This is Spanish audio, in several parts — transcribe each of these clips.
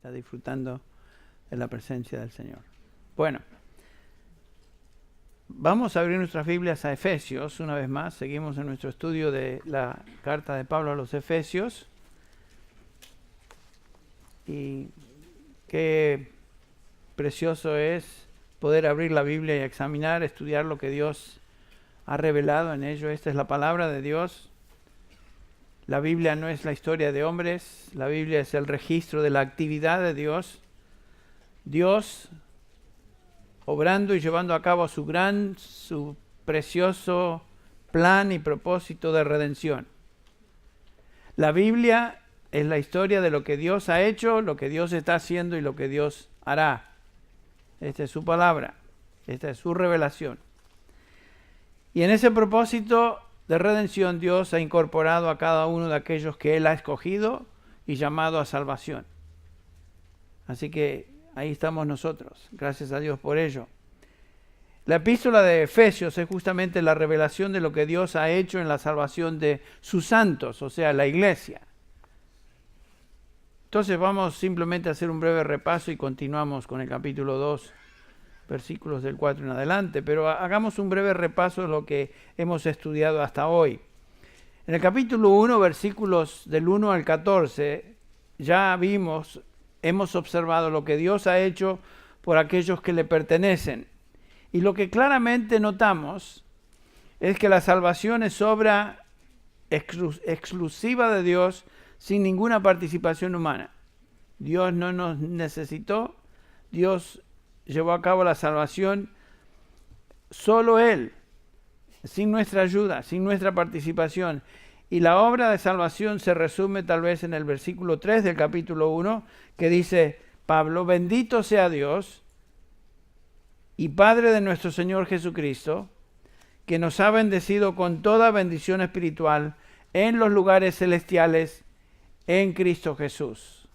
está disfrutando de la presencia del Señor. Bueno, vamos a abrir nuestras Biblias a Efesios una vez más. Seguimos en nuestro estudio de la carta de Pablo a los Efesios. Y qué precioso es poder abrir la Biblia y examinar, estudiar lo que Dios ha revelado en ello. Esta es la palabra de Dios. La Biblia no es la historia de hombres, la Biblia es el registro de la actividad de Dios. Dios obrando y llevando a cabo su precioso plan y propósito de redención. La Biblia es la historia de lo que Dios ha hecho, lo que Dios está haciendo y lo que Dios hará. Esta es su palabra, esta es su revelación. Y en ese propósito de redención, Dios ha incorporado a cada uno de aquellos que Él ha escogido y llamado a salvación. Así que ahí estamos nosotros, gracias a Dios por ello. La epístola de Efesios es justamente la revelación de lo que Dios ha hecho en la salvación de sus santos, o sea, la iglesia. Entonces vamos simplemente a hacer un breve repaso y continuamos con el capítulo 2, versículos del 4 en adelante, pero hagamos un breve repaso de lo que hemos estudiado hasta hoy. En el capítulo 1, versículos del 1 al 14, ya hemos observado lo que Dios ha hecho por aquellos que le pertenecen. Y lo que claramente notamos es que la salvación es obra exclusiva de Dios, sin ninguna participación humana. Dios no nos necesitó, Dios llevó a cabo la salvación solo Él, sin nuestra ayuda, sin nuestra participación. Y la obra de salvación se resume tal vez en el versículo 3 del capítulo 1, que dice Pablo: bendito sea Dios y Padre de nuestro Señor Jesucristo, que nos ha bendecido con toda bendición espiritual en los lugares celestiales en Cristo Jesús.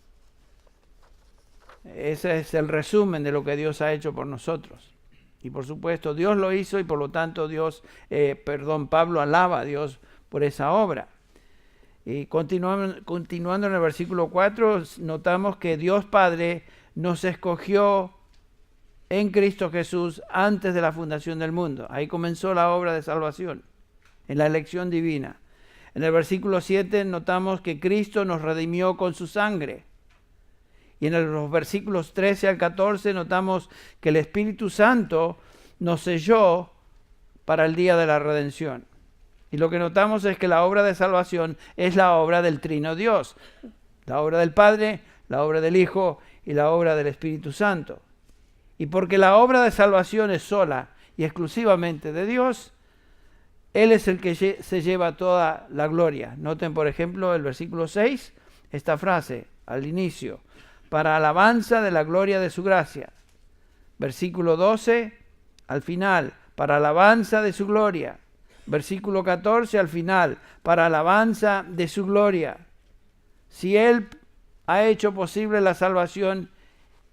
Ese es el resumen de lo que Dios ha hecho por nosotros. Y por supuesto, Dios lo hizo y por lo tanto Pablo alaba a Dios por esa obra. Y continuando en el versículo 4, notamos que Dios Padre nos escogió en Cristo Jesús antes de la fundación del mundo. Ahí comenzó la obra de salvación, en la elección divina. En el versículo 7 notamos que Cristo nos redimió con su sangre. Y en los versículos 13 al 14 notamos que el Espíritu Santo nos selló para el día de la redención. Y lo que notamos es que la obra de salvación es la obra del Trino Dios. La obra del Padre, la obra del Hijo y la obra del Espíritu Santo. Y porque la obra de salvación es sola y exclusivamente de Dios, Él es el que se lleva toda la gloria. Noten, por ejemplo, el versículo 6, esta frase al inicio: para alabanza de la gloria de su gracia. Versículo 12, al final: para alabanza de su gloria. Versículo 14, al final: para alabanza de su gloria. Si Él ha hecho posible la salvación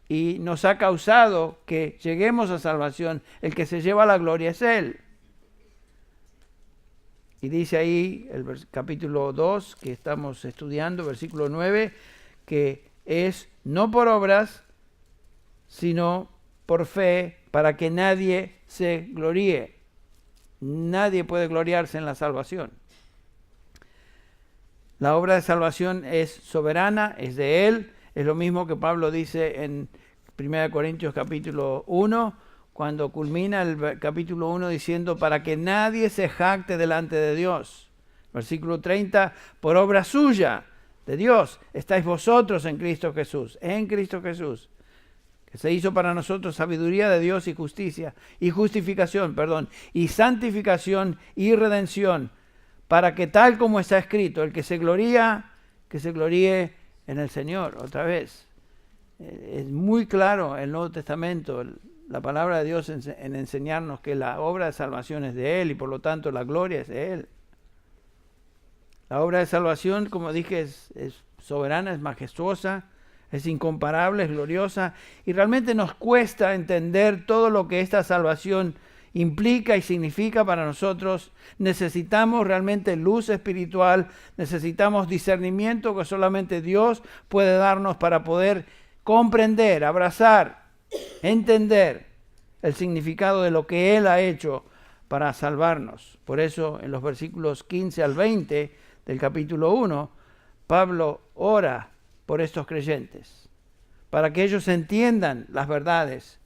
y nos ha causado que lleguemos a salvación, el que se lleva la gloria es Él. Y dice ahí el capítulo 2 que estamos estudiando, versículo 9, que es no por obras, sino por fe, para que nadie se gloríe. Nadie puede gloriarse en la salvación. La obra de salvación es soberana, es de Él. Es lo mismo que Pablo dice en 1 Corintios capítulo 1, cuando culmina el capítulo 1 diciendo: para que nadie se jacte delante de Dios. Versículo 30, por obra suya, de Dios, estáis vosotros en Cristo Jesús, que se hizo para nosotros sabiduría de Dios y justificación, y santificación y redención, para que tal como está escrito, el que se gloría, que se gloríe en el Señor. Otra vez, es muy claro el Nuevo Testamento, la palabra de Dios en enseñarnos que la obra de salvación es de Él y por lo tanto la gloria es de Él. La obra de salvación, como dije, es soberana, es majestuosa, es incomparable, es gloriosa, y realmente nos cuesta entender todo lo que esta salvación implica y significa para nosotros. Necesitamos realmente luz espiritual, necesitamos discernimiento que solamente Dios puede darnos para poder comprender, abrazar, entender el significado de lo que Él ha hecho para salvarnos. Por eso en los versículos 15 al 20 del capítulo 1, Pablo ora por estos creyentes, para que ellos entiendan las verdades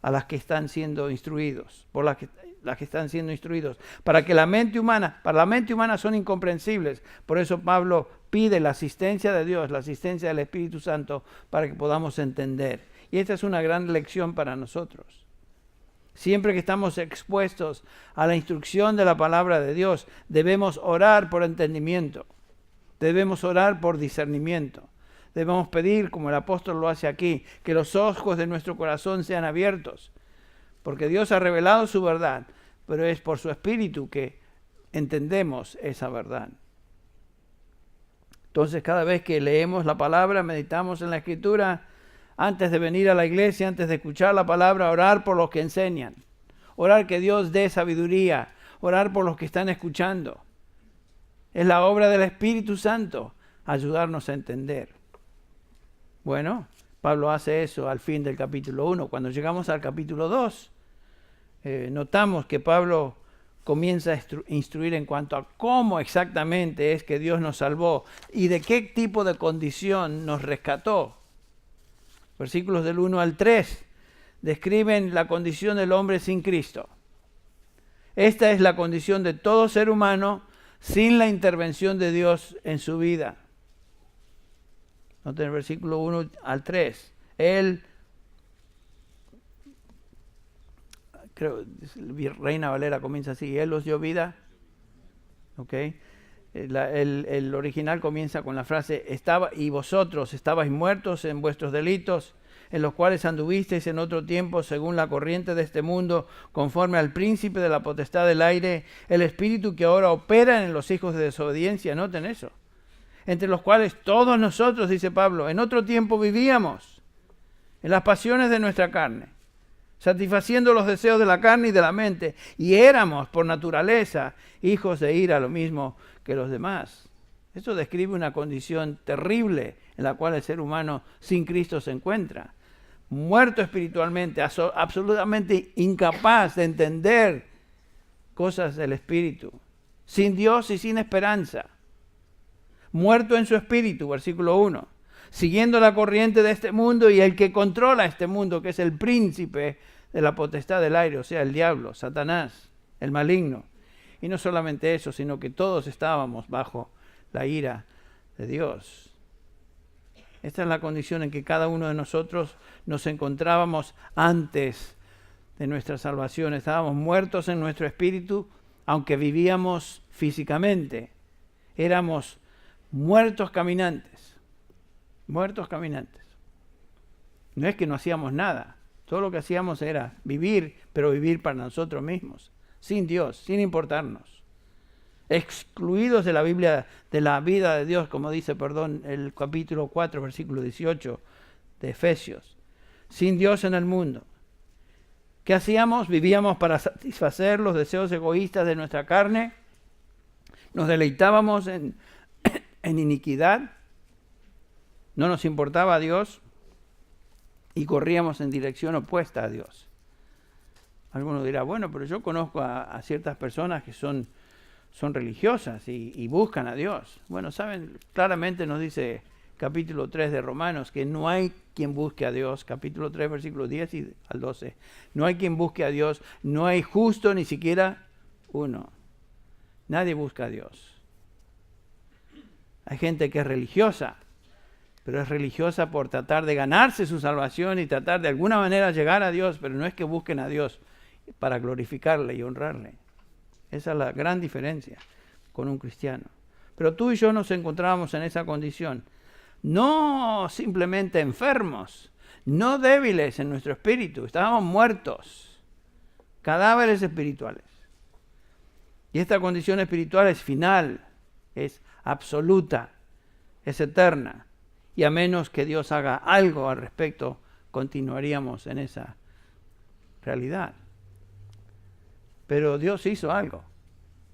a las que están siendo instruidos, por las que están siendo instruidos, para la mente humana son incomprensibles. Por eso Pablo pide la asistencia de Dios, la asistencia del Espíritu Santo, para que podamos entender. Y esta es una gran lección para nosotros. Siempre que estamos expuestos a la instrucción de la palabra de Dios, debemos orar por entendimiento, debemos orar por discernimiento. Debemos pedir, como el apóstol lo hace aquí, que los ojos de nuestro corazón sean abiertos, porque Dios ha revelado su verdad, pero es por su Espíritu que entendemos esa verdad. Entonces, cada vez que leemos la palabra, meditamos en la Escritura, antes de venir a la iglesia, antes de escuchar la palabra, orar por los que enseñan, orar que Dios dé sabiduría, orar por los que están escuchando. Es la obra del Espíritu Santo ayudarnos a entender. Bueno, Pablo hace eso al fin del capítulo 1. Cuando llegamos al capítulo 2, notamos que Pablo comienza a instruir en cuanto a cómo exactamente es que Dios nos salvó y de qué tipo de condición nos rescató. Versículos del 1 al 3 describen la condición del hombre sin Cristo. Esta es la condición de todo ser humano sin la intervención de Dios en su vida. Noten el versículo 1 al 3. Él, creo, Reina Valera comienza así, Él os dio vida. ¿Ok? El original comienza con la frase, y vosotros estabais muertos en vuestros delitos, en los cuales anduvisteis en otro tiempo según la corriente de este mundo, conforme al príncipe de la potestad del aire, el espíritu que ahora opera en los hijos de desobediencia. Noten eso. Entre los cuales todos nosotros, dice Pablo, en otro tiempo vivíamos en las pasiones de nuestra carne, satisfaciendo los deseos de la carne y de la mente, y éramos por naturaleza hijos de ira, lo mismo que los demás. Esto describe una condición terrible en la cual el ser humano sin Cristo se encuentra, muerto espiritualmente, absolutamente incapaz de entender cosas del Espíritu, sin Dios y sin esperanza. Muerto en su espíritu, versículo 1, siguiendo la corriente de este mundo y el que controla este mundo, que es el príncipe de la potestad del aire, o sea, el diablo, Satanás, el maligno. Y no solamente eso, sino que todos estábamos bajo la ira de Dios. Esta es la condición en que cada uno de nosotros nos encontrábamos antes de nuestra salvación. Estábamos muertos en nuestro espíritu, aunque vivíamos físicamente. Éramos muertos caminantes. Muertos caminantes. No es que no hacíamos nada. Todo lo que hacíamos era vivir, pero vivir para nosotros mismos. Sin Dios, sin importarnos. Excluidos de la Biblia, de la vida de Dios, como dice, el capítulo 4, versículo 18 de Efesios. Sin Dios en el mundo. ¿Qué hacíamos? Vivíamos para satisfacer los deseos egoístas de nuestra carne. Nos deleitábamos en iniquidad. No nos importaba a Dios y corríamos en dirección opuesta a Dios. Alguno dirá, bueno, pero yo conozco a ciertas personas que son religiosas y buscan a Dios. Bueno, saben, claramente nos dice capítulo 3 de Romanos que no hay quien busque a Dios. Capítulo 3, versículos 10 y al 12. No hay quien busque a Dios, no hay justo ni siquiera uno. Nadie busca a Dios. Hay gente que es religiosa, pero es religiosa por tratar de ganarse su salvación y tratar de alguna manera llegar a Dios, pero no es que busquen a Dios para glorificarle y honrarle. Esa es la gran diferencia con un cristiano. Pero tú y yo nos encontrábamos en esa condición, no simplemente enfermos, no débiles en nuestro espíritu, estábamos muertos, cadáveres espirituales. Y esta condición espiritual es final, es absoluta, es eterna. Y a menos que Dios haga algo al respecto, continuaríamos en esa realidad. Pero Dios hizo algo.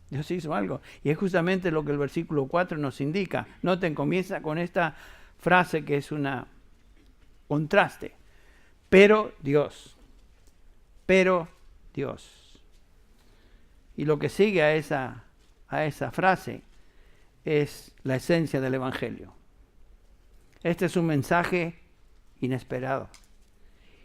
Dios hizo algo. Y es justamente lo que el versículo 4 nos indica. Noten, comienza con esta frase que es una contraste. Pero Dios. Pero Dios. Y lo que sigue a esa frase es la esencia del Evangelio. Este es un mensaje inesperado.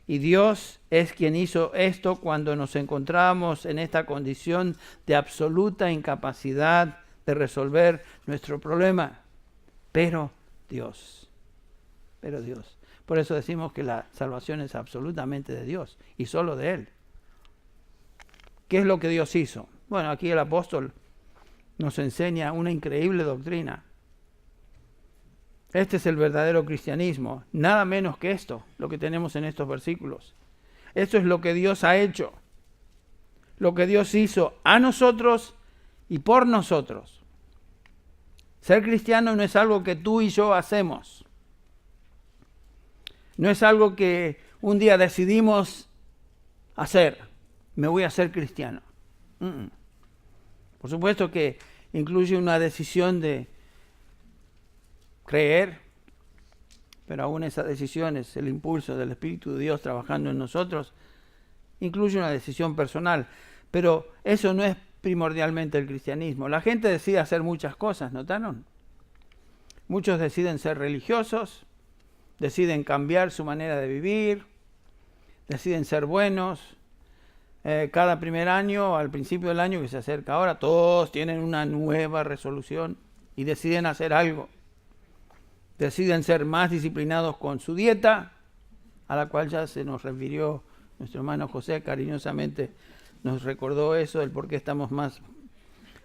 Y Dios es quien hizo esto cuando nos encontrábamos en esta condición de absoluta incapacidad de resolver nuestro problema. Pero Dios. Por eso decimos que la salvación es absolutamente de Dios y solo de Él. ¿Qué es lo que Dios hizo? Bueno, aquí el apóstol nos enseña una increíble doctrina. Este es el verdadero cristianismo, nada menos que esto, lo que tenemos en estos versículos. Esto es lo que Dios ha hecho, lo que Dios hizo a nosotros y por nosotros. Ser cristiano no es algo que tú y yo hacemos. No es algo que un día decidimos hacer. Me voy a ser cristiano. Por supuesto que incluye una decisión de creer, pero aún esa decisión es el impulso del Espíritu de Dios trabajando en nosotros. Incluye una decisión personal, pero eso no es primordialmente el cristianismo. La gente decide hacer muchas cosas, ¿notaron? Muchos deciden ser religiosos, deciden cambiar su manera de vivir, deciden ser buenos. Cada primer año, al principio del año que se acerca ahora, todos tienen una nueva resolución y deciden hacer algo. Deciden ser más disciplinados con su dieta, a la cual ya se nos refirió nuestro hermano José, cariñosamente nos recordó eso, del por qué estamos más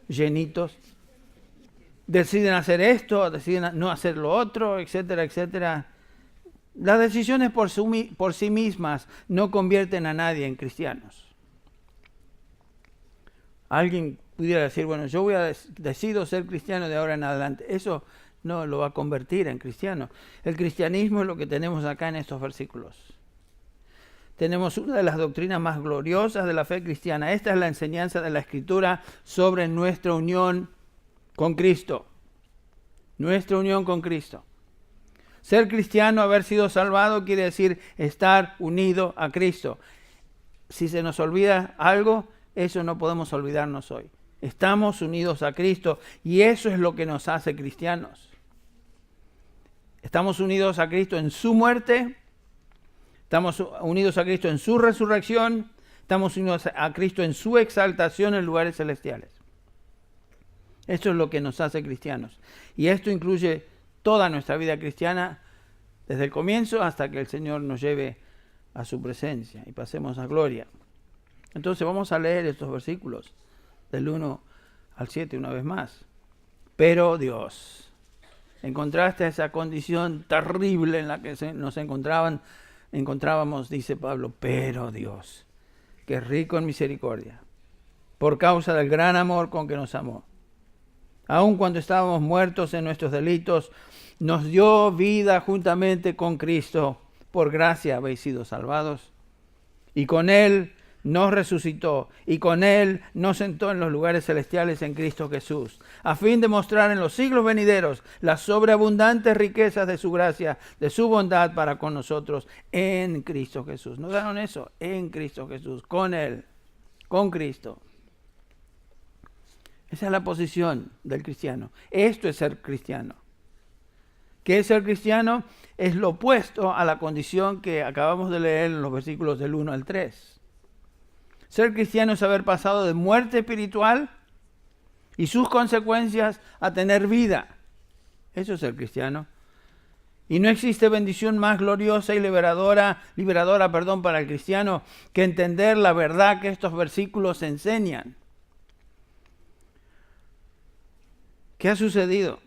llenitos. Deciden hacer esto, deciden no hacer lo otro, etcétera, etcétera. Las decisiones por sí mismas no convierten a nadie en cristianos. Alguien pudiera decir, bueno, yo decido ser cristiano de ahora en adelante. Eso no lo va a convertir en cristiano. El cristianismo es lo que tenemos acá en estos versículos. Tenemos una de las doctrinas más gloriosas de la fe cristiana. Esta es la enseñanza de la Escritura sobre nuestra unión con Cristo. Nuestra unión con Cristo. Ser cristiano, haber sido salvado, quiere decir estar unido a Cristo. Si se nos olvida algo, eso no podemos olvidarnos hoy. Estamos unidos a Cristo y eso es lo que nos hace cristianos. Estamos unidos a Cristo en su muerte, estamos unidos a Cristo en su resurrección, estamos unidos a Cristo en su exaltación en lugares celestiales. Esto es lo que nos hace cristianos. Y esto incluye toda nuestra vida cristiana, desde el comienzo hasta que el Señor nos lleve a su presencia y pasemos a gloria. Entonces vamos a leer estos versículos del 1 al 7 una vez más. Pero Dios, en contraste a esa condición terrible en la que nos encontrábamos, dice Pablo, pero Dios, que es rico en misericordia, por causa del gran amor con que nos amó, aun cuando estábamos muertos en nuestros delitos, nos dio vida juntamente con Cristo. Por gracia habéis sido salvados. Y con Él nos resucitó. Y con Él nos sentó en los lugares celestiales en Cristo Jesús, a fin de mostrar en los siglos venideros las sobreabundantes riquezas de su gracia, de su bondad para con nosotros en Cristo Jesús. ¿Notaron eso? En Cristo Jesús, con Él, con Cristo. Esa es la posición del cristiano. Esto es ser cristiano. ¿Qué es ser cristiano? Es lo opuesto a la condición que acabamos de leer en los versículos del 1 al 3. Ser cristiano es haber pasado de muerte espiritual y sus consecuencias a tener vida. Eso es ser cristiano. Y no existe bendición más gloriosa y liberadora, para el cristiano que entender la verdad que estos versículos enseñan. ¿Qué ha sucedido?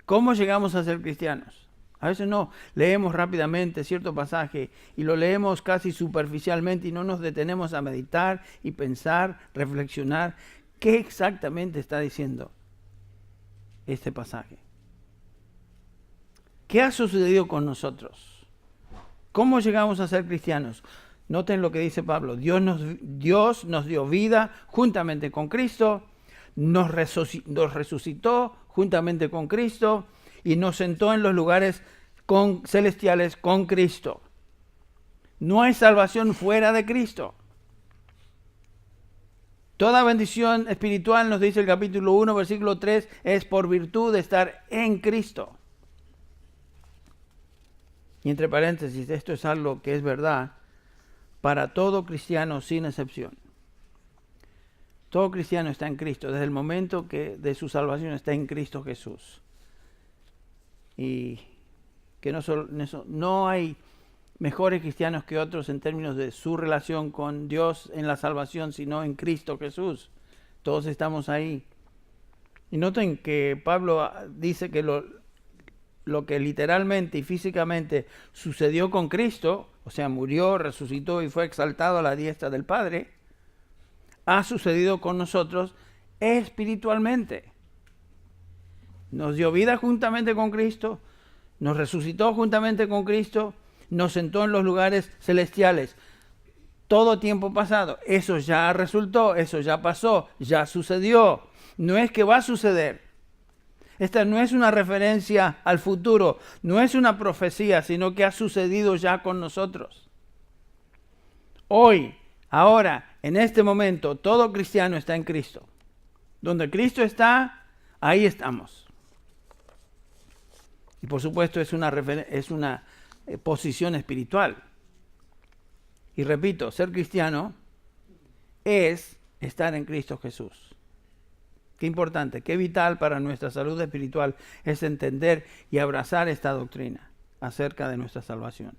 ¿Cómo llegamos a ser cristianos? A veces no, leemos rápidamente cierto pasaje y lo leemos casi superficialmente y no nos detenemos a meditar y pensar, reflexionar qué exactamente está diciendo este pasaje. ¿Qué ha sucedido con nosotros? ¿Cómo llegamos a ser cristianos? Noten lo que dice Pablo. Dios nos dio vida juntamente con Cristo, nos resucitó juntamente con Cristo y nos sentó en los lugares celestiales con Cristo. No hay salvación fuera de Cristo. Toda bendición espiritual, nos dice el capítulo 1, versículo 3, es por virtud de estar en Cristo. Y entre paréntesis, esto es algo que es verdad para todo cristiano sin excepción. Todo cristiano está en Cristo, desde el momento que de su salvación está en Cristo Jesús. Y que no hay mejores cristianos que otros en términos de su relación con Dios en la salvación, sino en Cristo Jesús. Todos estamos ahí. Y noten que Pablo dice que lo que literalmente y físicamente sucedió con Cristo, o sea, murió, resucitó y fue exaltado a la diestra del Padre, ha sucedido con nosotros espiritualmente. Nos dio vida juntamente con Cristo, nos resucitó juntamente con Cristo, nos sentó en los lugares celestiales. Todo tiempo pasado, eso ya resultó, eso ya pasó, ya sucedió. No es que va a suceder. Esta no es una referencia al futuro, no es una profecía, sino que ha sucedido ya con nosotros. Hoy, ahora, en este momento, todo cristiano está en Cristo. Donde Cristo está, ahí estamos. Y por supuesto es una posición espiritual. Y repito, ser cristiano es estar en Cristo Jesús. Qué importante, qué vital para nuestra salud espiritual es entender y abrazar esta doctrina acerca de nuestra salvación.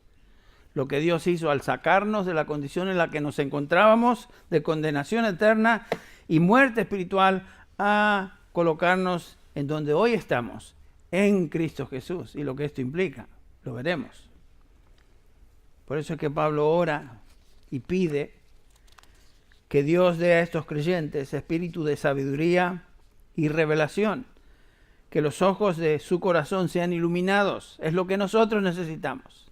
Lo que Dios hizo al sacarnos de la condición en la que nos encontrábamos de condenación eterna y muerte espiritual a colocarnos en donde hoy estamos, en Cristo Jesús, y lo que esto implica, lo veremos. Por eso es que Pablo ora y pide que Dios dé a estos creyentes espíritu de sabiduría y revelación, que los ojos de su corazón sean iluminados. Es lo que nosotros necesitamos.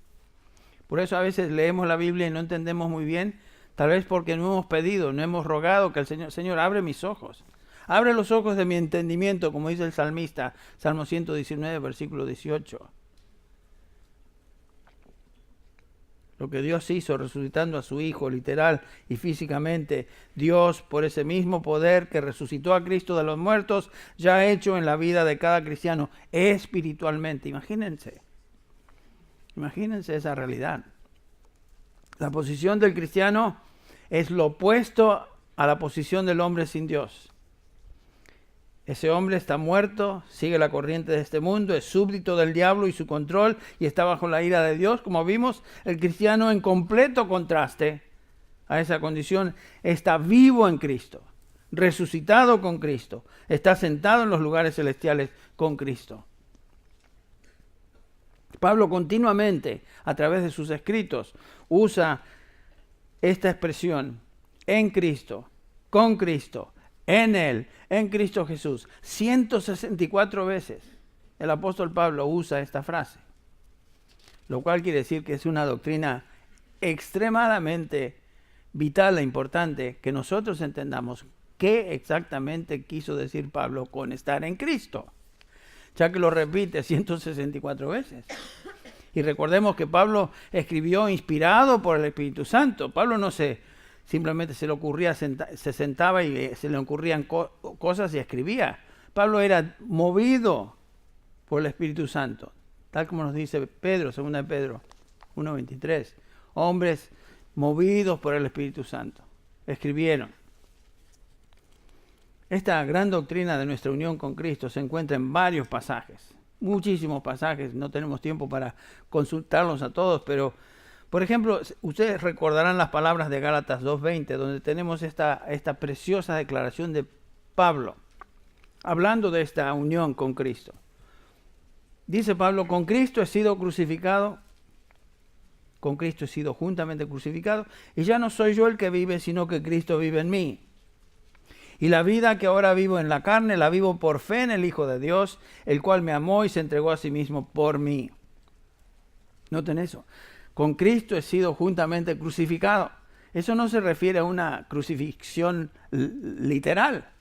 Por eso a veces leemos la Biblia y no entendemos muy bien, tal vez porque no hemos pedido, no hemos rogado que el Señor abre mis ojos. Abre los ojos de mi entendimiento, como dice el salmista, Salmo 119, versículo 18. Lo que Dios hizo resucitando a su Hijo, literal y físicamente, Dios, por ese mismo poder que resucitó a Cristo de los muertos, ya ha hecho en la vida de cada cristiano espiritualmente. Imagínense esa realidad. La posición del cristiano es lo opuesto a la posición del hombre sin Dios. Ese hombre está muerto, sigue la corriente de este mundo, es súbdito del diablo y su control y está bajo la ira de Dios. Como vimos, el cristiano en completo contraste a esa condición está vivo en Cristo, resucitado con Cristo, está sentado en los lugares celestiales con Cristo. Pablo continuamente, a través de sus escritos, usa esta expresión, en Cristo, con Cristo, en Él, en Cristo Jesús. 164 veces el apóstol Pablo usa esta frase, lo cual quiere decir que es una doctrina extremadamente vital e importante que nosotros entendamos qué exactamente quiso decir Pablo con estar en Cristo, ya que lo repite 164 veces. Y recordemos que Pablo escribió inspirado por el Espíritu Santo. Pablo no simplemente se le ocurría, se sentaba y se le ocurrían cosas y escribía. Pablo era movido por el Espíritu Santo, tal como nos dice Pedro, 2 de Pedro 1:23. Hombres movidos por el Espíritu Santo escribieron. Esta gran doctrina de nuestra unión con Cristo se encuentra en varios pasajes, muchísimos pasajes, no tenemos tiempo para consultarlos a todos, pero por ejemplo, ustedes recordarán las palabras de Gálatas 2:20, donde tenemos esta preciosa declaración de Pablo, hablando de esta unión con Cristo. Dice Pablo, con Cristo he sido crucificado, con Cristo he sido juntamente crucificado, y ya no soy yo el que vive, sino que Cristo vive en mí. Y la vida que ahora vivo en la carne, la vivo por fe en el Hijo de Dios, el cual me amó y se entregó a sí mismo por mí. Noten eso. Con Cristo he sido juntamente crucificado. Eso no se refiere a una crucifixión literal.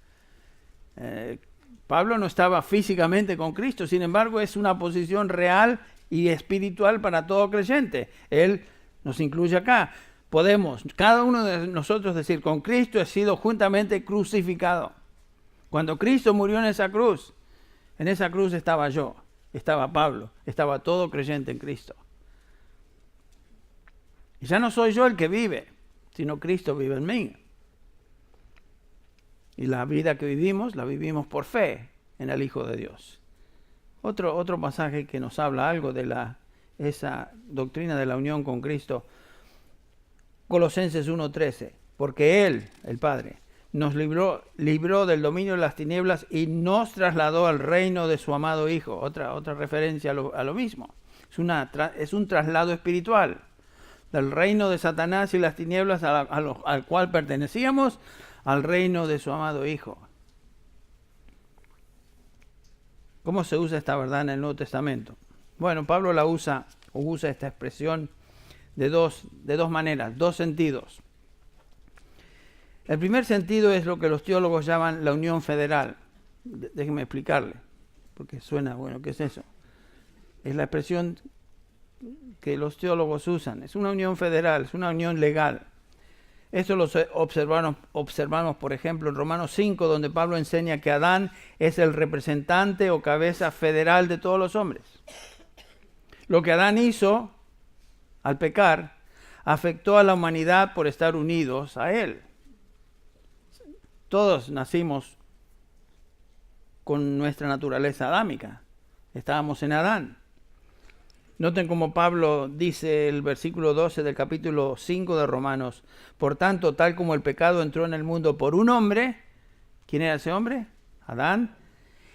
Pablo no estaba físicamente con Cristo, sin embargo es una posición real y espiritual para todo creyente. Él nos incluye acá. Podemos, cada uno de nosotros decir, con Cristo he sido juntamente crucificado. Cuando Cristo murió en esa cruz estaba yo, estaba Pablo, estaba todo creyente en Cristo. Y ya no soy yo el que vive, sino Cristo vive en mí. Y la vida que vivimos, la vivimos por fe en el Hijo de Dios. Otro pasaje que nos habla algo de esa doctrina de la unión con Cristo, Colosenses 1:13, porque Él, el Padre, nos libró del dominio de las tinieblas y nos trasladó al reino de su amado Hijo. Otra referencia a lo mismo. Es un traslado espiritual del reino de Satanás y las tinieblas al cual pertenecíamos, al reino de su amado Hijo. ¿Cómo se usa esta verdad en el Nuevo Testamento? Bueno, Pablo usa esta expresión de dos maneras, dos sentidos. El primer sentido es lo que los teólogos llaman la unión federal. Déjenme explicarle, porque suena, bueno, ¿qué es eso? Es la expresión que los teólogos usan. Es una unión federal, es una unión legal. Esto lo observamos, por ejemplo, en Romanos 5, donde Pablo enseña que Adán es el representante o cabeza federal de todos los hombres. Lo que Adán hizo al pecar afectó a la humanidad por estar unidos a él. Todos nacimos con nuestra naturaleza adámica. Estábamos en Adán. Noten cómo Pablo dice el versículo 12 del capítulo 5 de Romanos. Por tanto, tal como el pecado entró en el mundo por un hombre, ¿quién era ese hombre? Adán.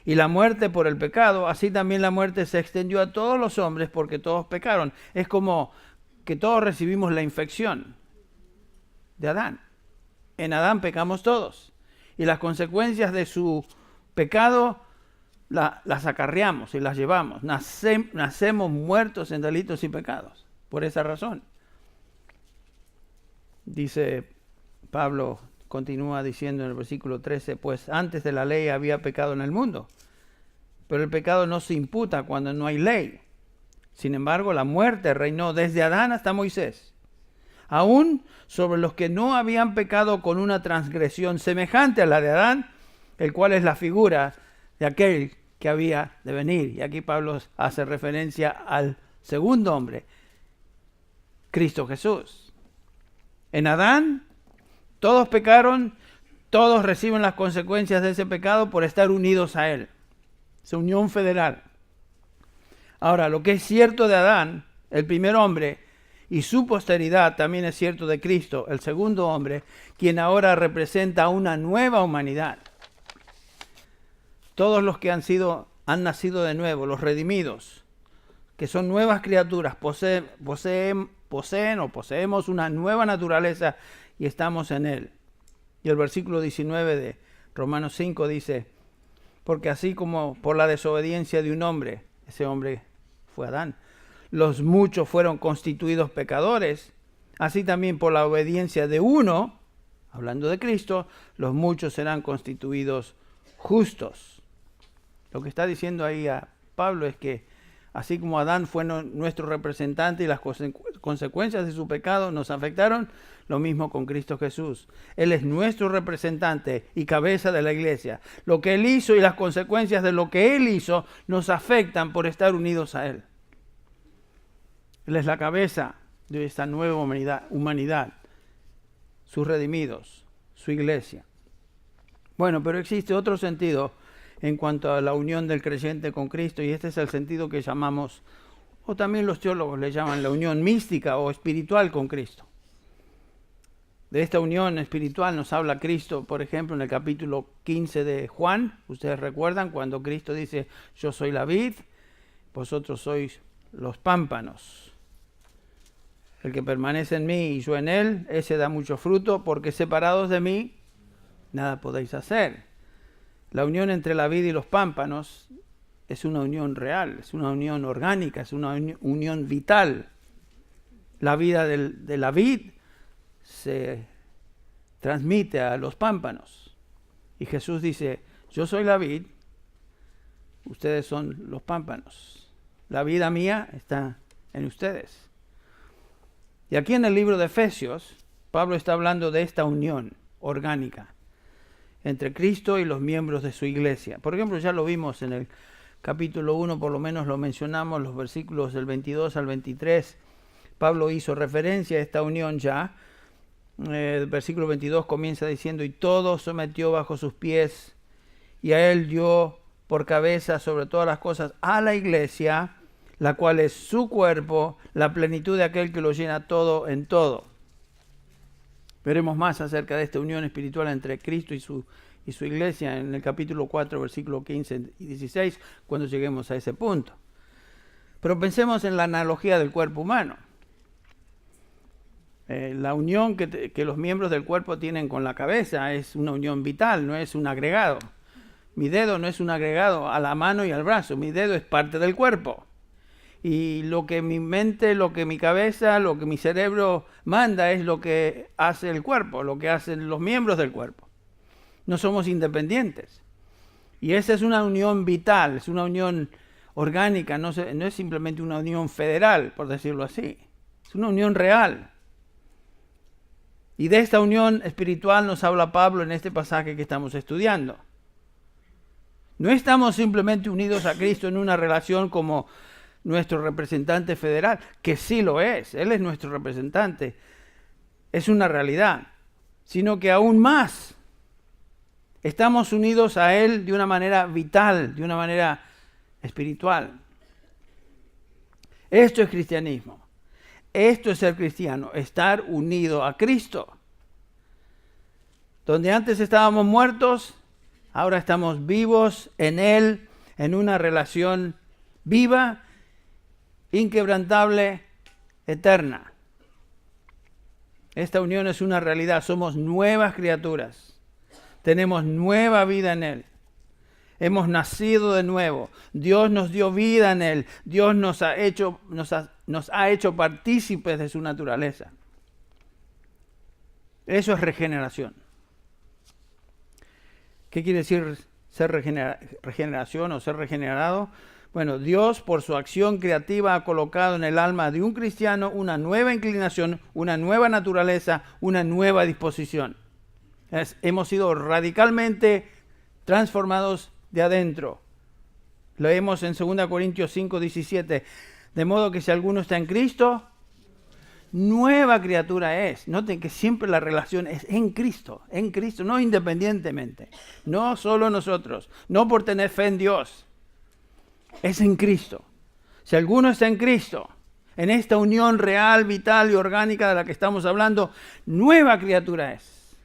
Y la muerte por el pecado, así también la muerte se extendió a todos los hombres porque todos pecaron. Es como que todos recibimos la infección de Adán. En Adán pecamos todos. Y las consecuencias de su pecado las acarreamos y las llevamos. Nacemos muertos en delitos y pecados. Por esa razón. Dice Pablo, continúa diciendo en el versículo 13, pues antes de la ley había pecado en el mundo. Pero el pecado no se imputa cuando no hay ley. Sin embargo, la muerte reinó desde Adán hasta Moisés. Aún sobre los que no habían pecado con una transgresión semejante a la de Adán, el cual es la figura de aquel que había de venir. Y aquí Pablo hace referencia al segundo hombre, Cristo Jesús. En Adán, todos pecaron, todos reciben las consecuencias de ese pecado por estar unidos a él. Es unión federal. Ahora, lo que es cierto de Adán, el primer hombre, y su posteridad también es cierto de Cristo, el segundo hombre, quien ahora representa una nueva humanidad. Todos los que han nacido de nuevo, los redimidos, que son nuevas criaturas, poseemos una nueva naturaleza y estamos en él. Y el versículo 19 de Romanos 5 dice, porque así como por la desobediencia de un hombre, ese hombre fue Adán, los muchos fueron constituidos pecadores, así también por la obediencia de uno, hablando de Cristo, los muchos serán constituidos justos. Lo que está diciendo ahí a Pablo es que así como Adán fue nuestro representante y las consecuencias de su pecado nos afectaron, lo mismo con Cristo Jesús. Él es nuestro representante y cabeza de la iglesia. Lo que Él hizo y las consecuencias de lo que Él hizo nos afectan por estar unidos a Él. Él es la cabeza de esta nueva humanidad, sus redimidos, su iglesia. Bueno, pero existe otro sentido en cuanto a la unión del creyente con Cristo, y este es el sentido que llamamos, o también los teólogos le llaman la unión mística o espiritual con Cristo. De esta unión espiritual nos habla Cristo, por ejemplo, en el capítulo 15 de Juan. Ustedes recuerdan cuando Cristo dice, yo soy la vid, vosotros sois los pámpanos. El que permanece en mí y yo en él, ese da mucho fruto, porque separados de mí, nada podéis hacer. La unión entre la vid y los pámpanos es una unión real, es una unión orgánica, es una unión vital. La vida de la vid se transmite a los pámpanos. Y Jesús dice, yo soy la vid, ustedes son los pámpanos. La vida mía está en ustedes. Y aquí en el libro de Efesios, Pablo está hablando de esta unión orgánica entre Cristo y los miembros de su iglesia. Por ejemplo, ya lo vimos en el capítulo 1, por lo menos lo mencionamos, los versículos del 22 al 23. Pablo hizo referencia a esta unión ya. El versículo 22 comienza diciendo, y todo sometió bajo sus pies, y a él dio por cabeza sobre todas las cosas a la iglesia, la cual es su cuerpo, la plenitud de aquel que lo llena todo en todo. Veremos más acerca de esta unión espiritual entre Cristo y su iglesia en el capítulo 4, versículos 15 y 16, cuando lleguemos a ese punto. Pero pensemos en la analogía del cuerpo humano. La unión que los miembros del cuerpo tienen con la cabeza es una unión vital, no es un agregado. Mi dedo no es un agregado a la mano y al brazo, mi dedo es parte del cuerpo. Y lo que mi mente, lo que mi cabeza, lo que mi cerebro manda es lo que hace el cuerpo, lo que hacen los miembros del cuerpo. No somos independientes. Y esa es una unión vital, es una unión orgánica, no es simplemente una unión federal, por decirlo así. Es una unión real. Y de esta unión espiritual nos habla Pablo en este pasaje que estamos estudiando. No estamos simplemente unidos a Cristo en una relación como nuestro representante federal, que sí lo es, Él es nuestro representante, es una realidad, sino que aún más estamos unidos a Él de una manera vital, de una manera espiritual. Esto es cristianismo. Esto es ser cristiano, estar unido a Cristo. Donde antes estábamos muertos, ahora estamos vivos en Él, en una relación viva, inquebrantable, eterna. Esta unión es una realidad, somos nuevas criaturas, tenemos nueva vida en Él. Hemos nacido de nuevo. Dios nos dio vida en Él. Dios nos ha hecho partícipes de su naturaleza. Eso es regeneración. ¿Qué quiere decir ser regeneración o ser regenerado? Bueno, Dios por su acción creativa ha colocado en el alma de un cristiano una nueva inclinación, una nueva naturaleza, una nueva disposición. Hemos sido radicalmente transformados de adentro. Leemos en 2 Corintios 5, 17. De modo que si alguno está en Cristo, nueva criatura es. Noten que siempre la relación es en Cristo, no independientemente. No solo nosotros, no por tener fe en Dios. Es en Cristo. Si alguno está en Cristo, en esta unión real, vital y orgánica de la que estamos hablando, nueva criatura es.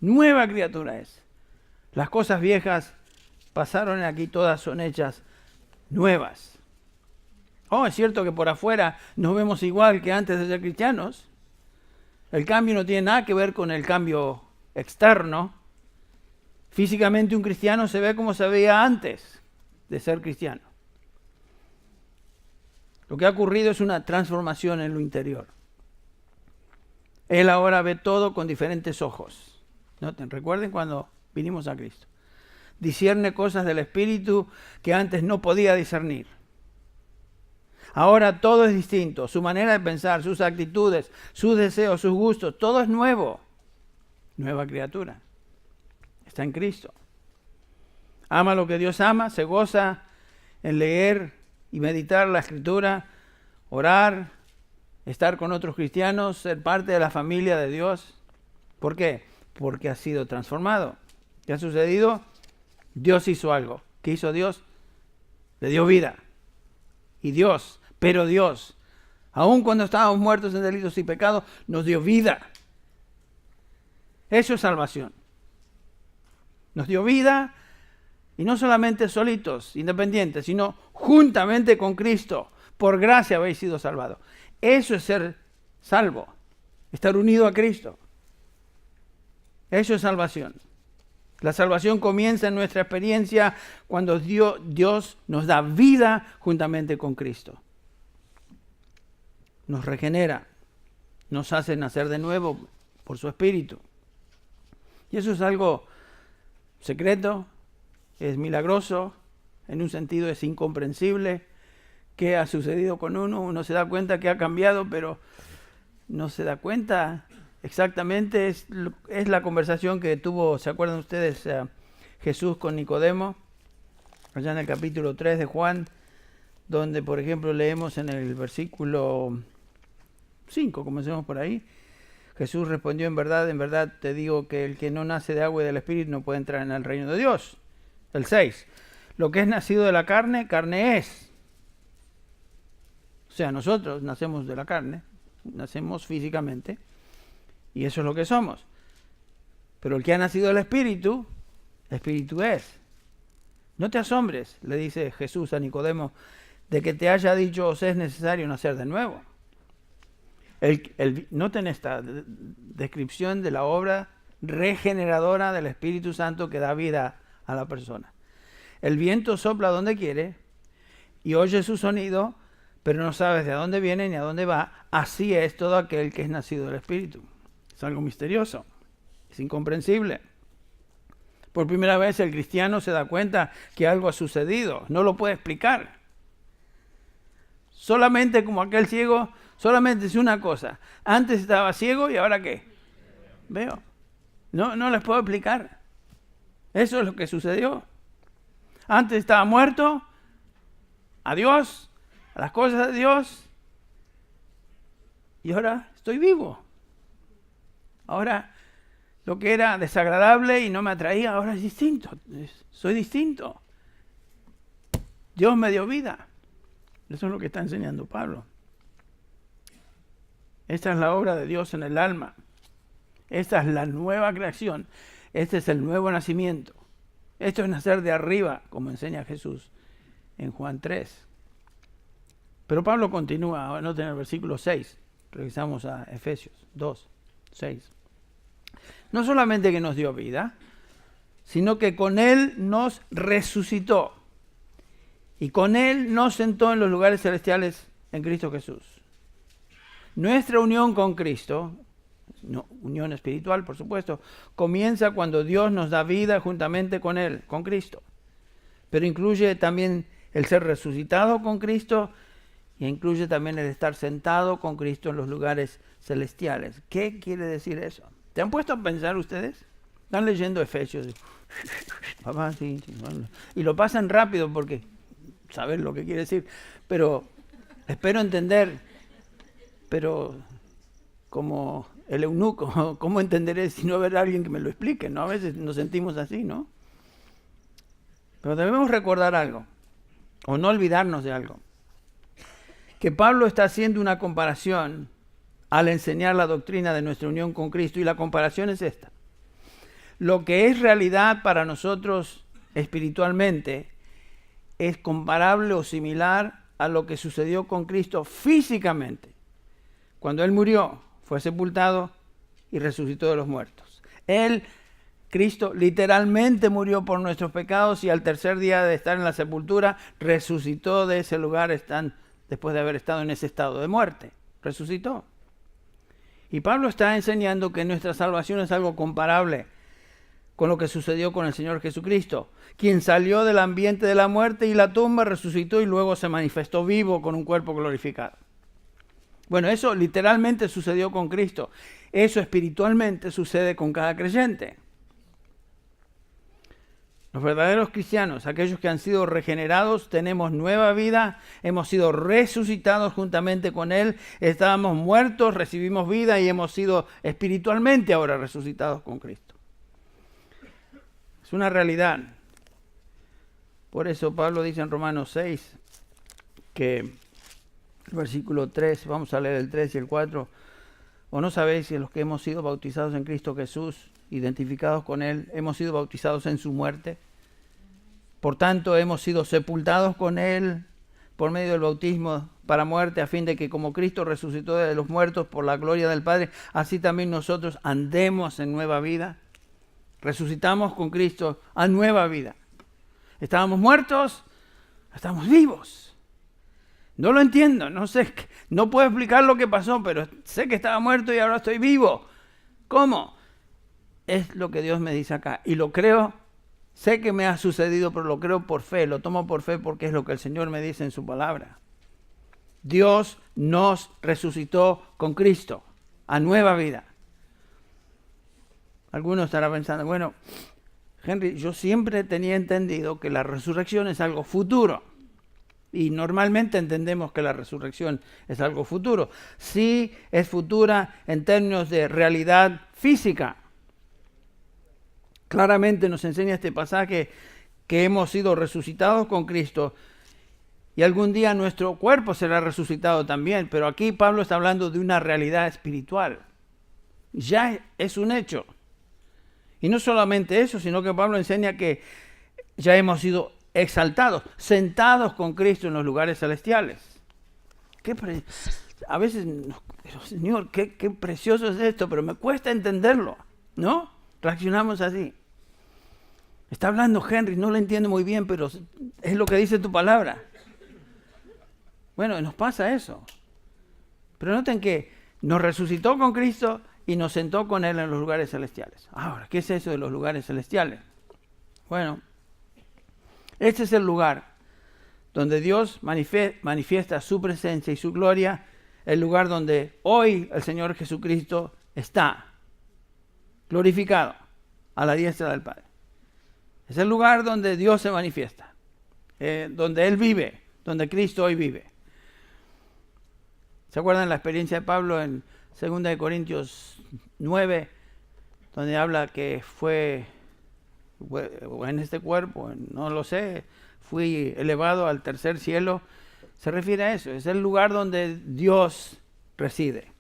Nueva criatura es. Las cosas viejas pasaron y aquí todas son hechas nuevas. Es cierto que por afuera nos vemos igual que antes de ser cristianos. El cambio no tiene nada que ver con el cambio externo. Físicamente un cristiano se ve como se veía antes de ser cristiano. Lo que ha ocurrido es una transformación en lo interior. Él ahora ve todo con diferentes ojos. Noten, recuerden cuando vinimos a Cristo. Discierne cosas del Espíritu que antes no podía discernir. Ahora todo es distinto. Su manera de pensar, sus actitudes, sus deseos, sus gustos, todo es nuevo. Nueva criatura. Está en Cristo. Ama lo que Dios ama, se goza en leer y meditar la Escritura, orar, estar con otros cristianos, ser parte de la familia de Dios. ¿Por qué? Porque ha sido transformado. ¿Qué ha sucedido? Dios hizo algo. ¿Qué hizo Dios? Le dio vida. Y Dios, aun cuando estábamos muertos en delitos y pecados, nos dio vida. Eso es salvación. Nos dio vida, y no solamente solitos, independientes, sino juntamente con Cristo. Por gracia habéis sido salvados. Eso es ser salvo, estar unido a Cristo. Eso es salvación. La salvación comienza en nuestra experiencia cuando Dios nos da vida juntamente con Cristo. Nos regenera, nos hace nacer de nuevo por su Espíritu. Y eso es algo secreto, es milagroso, en un sentido es incomprensible, qué ha sucedido con uno. Uno se da cuenta que ha cambiado, pero no se da cuenta exactamente. Es la conversación que tuvo, ¿se acuerdan ustedes? Jesús con Nicodemo, allá en el capítulo 3 de Juan, donde, por ejemplo, leemos en el versículo 5, comencemos por ahí. Jesús respondió: en verdad te digo que el que no nace de agua y del Espíritu no puede entrar en el reino de Dios. El 6. Lo que es nacido de la carne, carne es. O sea, nosotros nacemos de la carne, nacemos físicamente, y eso es lo que somos. Pero el que ha nacido del Espíritu, Espíritu es. No te asombres, le dice Jesús a Nicodemo, de que te haya dicho: os es necesario nacer de nuevo. Noten esta descripción de la obra regeneradora del Espíritu Santo que da vida a la persona. El viento sopla donde quiere y oye su sonido, pero no sabes de dónde viene ni a dónde va. Así es todo aquel que es nacido del Espíritu. Es algo misterioso, es incomprensible. Por primera vez el cristiano se da cuenta que algo ha sucedido, no lo puede explicar. Solamente como aquel ciego, solamente es una cosa: antes estaba ciego y ahora ¿qué? Veo. No les puedo explicar. Eso es lo que sucedió. Antes estaba muerto a Dios, a las cosas de Dios, y ahora estoy vivo. Ahora lo que era desagradable y no me atraía, ahora es distinto. Soy distinto. Dios me dio vida. Eso es lo que está enseñando Pablo. Esta es la obra de Dios en el alma. Esta es la nueva creación. Este es el nuevo nacimiento. Esto es nacer de arriba, como enseña Jesús en Juan 3. Pero Pablo continúa, no en el versículo 6. Regresamos a Efesios 2, 6. No solamente que nos dio vida, sino que con Él nos resucitó. Y con Él nos sentó en los lugares celestiales en Cristo Jesús. Nuestra unión con Cristo, unión espiritual por supuesto, comienza cuando Dios nos da vida juntamente con Él, con Cristo. Pero incluye también el ser resucitado con Cristo e incluye también el estar sentado con Cristo en los lugares celestiales. ¿Qué quiere decir eso? ¿te han puesto a pensar ustedes? Están leyendo Efesios papá, sí, y lo pasan rápido porque saben lo que quiere decir, pero espero entender. Pero como el eunuco, ¿cómo entenderé si no haber alguien que me lo explique? ¿No? A veces nos sentimos así, ¿no? Pero debemos recordar algo, o no olvidarnos de algo, que Pablo está haciendo una comparación al enseñar la doctrina de nuestra unión con Cristo, y la comparación es esta. Lo que es realidad para nosotros espiritualmente es comparable o similar a lo que sucedió con Cristo físicamente. Cuando Él murió, fue sepultado y resucitó de los muertos. Cristo, literalmente murió por nuestros pecados y al tercer día de estar en la sepultura, resucitó de ese lugar después de haber estado en ese estado de muerte. Resucitó. Y Pablo está enseñando que nuestra salvación es algo comparable con lo que sucedió con el Señor Jesucristo, quien salió del ambiente de la muerte y la tumba, resucitó y luego se manifestó vivo con un cuerpo glorificado. Bueno, eso literalmente sucedió con Cristo. Eso espiritualmente sucede con cada creyente. Los verdaderos cristianos, aquellos que han sido regenerados, tenemos nueva vida, hemos sido resucitados juntamente con Él, estábamos muertos, recibimos vida y hemos sido espiritualmente ahora resucitados con Cristo. Es una realidad. Por eso Pablo dice en Romanos 6 que el versículo 3, vamos a leer el 3 y el 4. ¿O no sabéis que los que hemos sido bautizados en Cristo Jesús, identificados con Él, hemos sido bautizados en su muerte? Por tanto, hemos sido sepultados con Él por medio del bautismo para muerte, a fin de que como Cristo resucitó de los muertos por la gloria del Padre, así también nosotros andemos en nueva vida. Resucitamos con Cristo a nueva vida. Estábamos muertos, estamos vivos. No lo entiendo, no sé, no puedo explicar lo que pasó, pero sé que estaba muerto y ahora estoy vivo. ¿Cómo? Es lo que Dios me dice acá. Y lo creo, sé que me ha sucedido, pero lo creo por fe, lo tomo por fe porque es lo que el Señor me dice en su palabra. Dios nos resucitó con Cristo a nueva vida. Algunos estarán pensando, bueno, Henry, yo siempre tenía entendido que la resurrección es algo futuro. Y normalmente entendemos que la resurrección es algo futuro. Sí, es futura en términos de realidad física. Claramente nos enseña este pasaje que hemos sido resucitados con Cristo y algún día nuestro cuerpo será resucitado también. Pero aquí Pablo está hablando de una realidad espiritual. Ya es un hecho. Y no solamente eso, sino que Pablo enseña que ya hemos sido exaltados, sentados con Cristo en los lugares celestiales. A veces, Señor, qué precioso es esto, pero me cuesta entenderlo, ¿no? Reaccionamos así. Está hablando Henry, no lo entiendo muy bien, pero es lo que dice tu palabra. Bueno, nos pasa eso. Pero noten que nos resucitó con Cristo y nos sentó con Él en los lugares celestiales. Ahora, ¿qué es eso de los lugares celestiales? Bueno, este es el lugar donde Dios manifiesta su presencia y su gloria, el lugar donde hoy el Señor Jesucristo está glorificado a la diestra del Padre. Es el lugar donde Dios se manifiesta, donde Él vive, donde Cristo hoy vive. ¿Se acuerdan la experiencia de Pablo en 2 Corintios 9, donde habla que fue en este cuerpo, no lo sé, fui elevado al tercer cielo? Se refiere a eso, es el lugar donde Dios reside.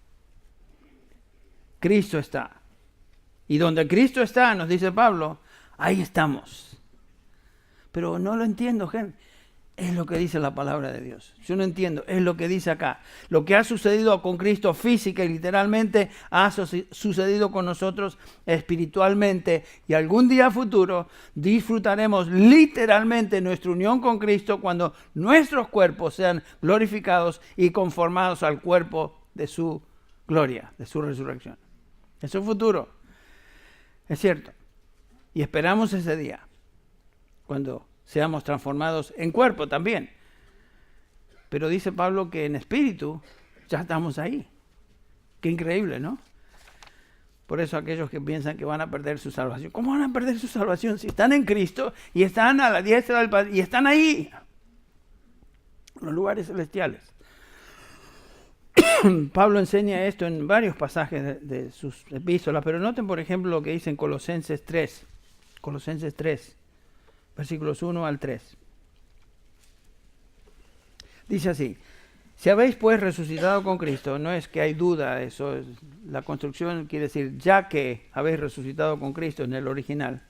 Cristo está. Y donde Cristo está, nos dice Pablo, ahí estamos. Pero no lo entiendo, gente. Es lo que dice la palabra de Dios. Yo no entiendo, es lo que dice acá. Lo que ha sucedido con Cristo física y literalmente ha sucedido con nosotros espiritualmente. Y algún día futuro disfrutaremos literalmente nuestra unión con Cristo cuando nuestros cuerpos sean glorificados y conformados al cuerpo de su gloria, de su resurrección. Eso es futuro. Es cierto. Y esperamos ese día, cuando seamos transformados en cuerpo también. Pero dice Pablo que en espíritu ya estamos ahí. Qué increíble, ¿no? Por eso aquellos que piensan que van a perder su salvación. ¿Cómo van a perder su salvación si están en Cristo y están a la diestra del Padre y están ahí? En los lugares celestiales. Pablo enseña esto en varios pasajes de sus epístolas, pero noten por ejemplo lo que dice en Colosenses 3. Colosenses 3. Versículos 1 al 3. Dice así: si habéis pues resucitado con Cristo, no es que hay duda, eso es, la construcción quiere decir ya que habéis resucitado con Cristo en el original,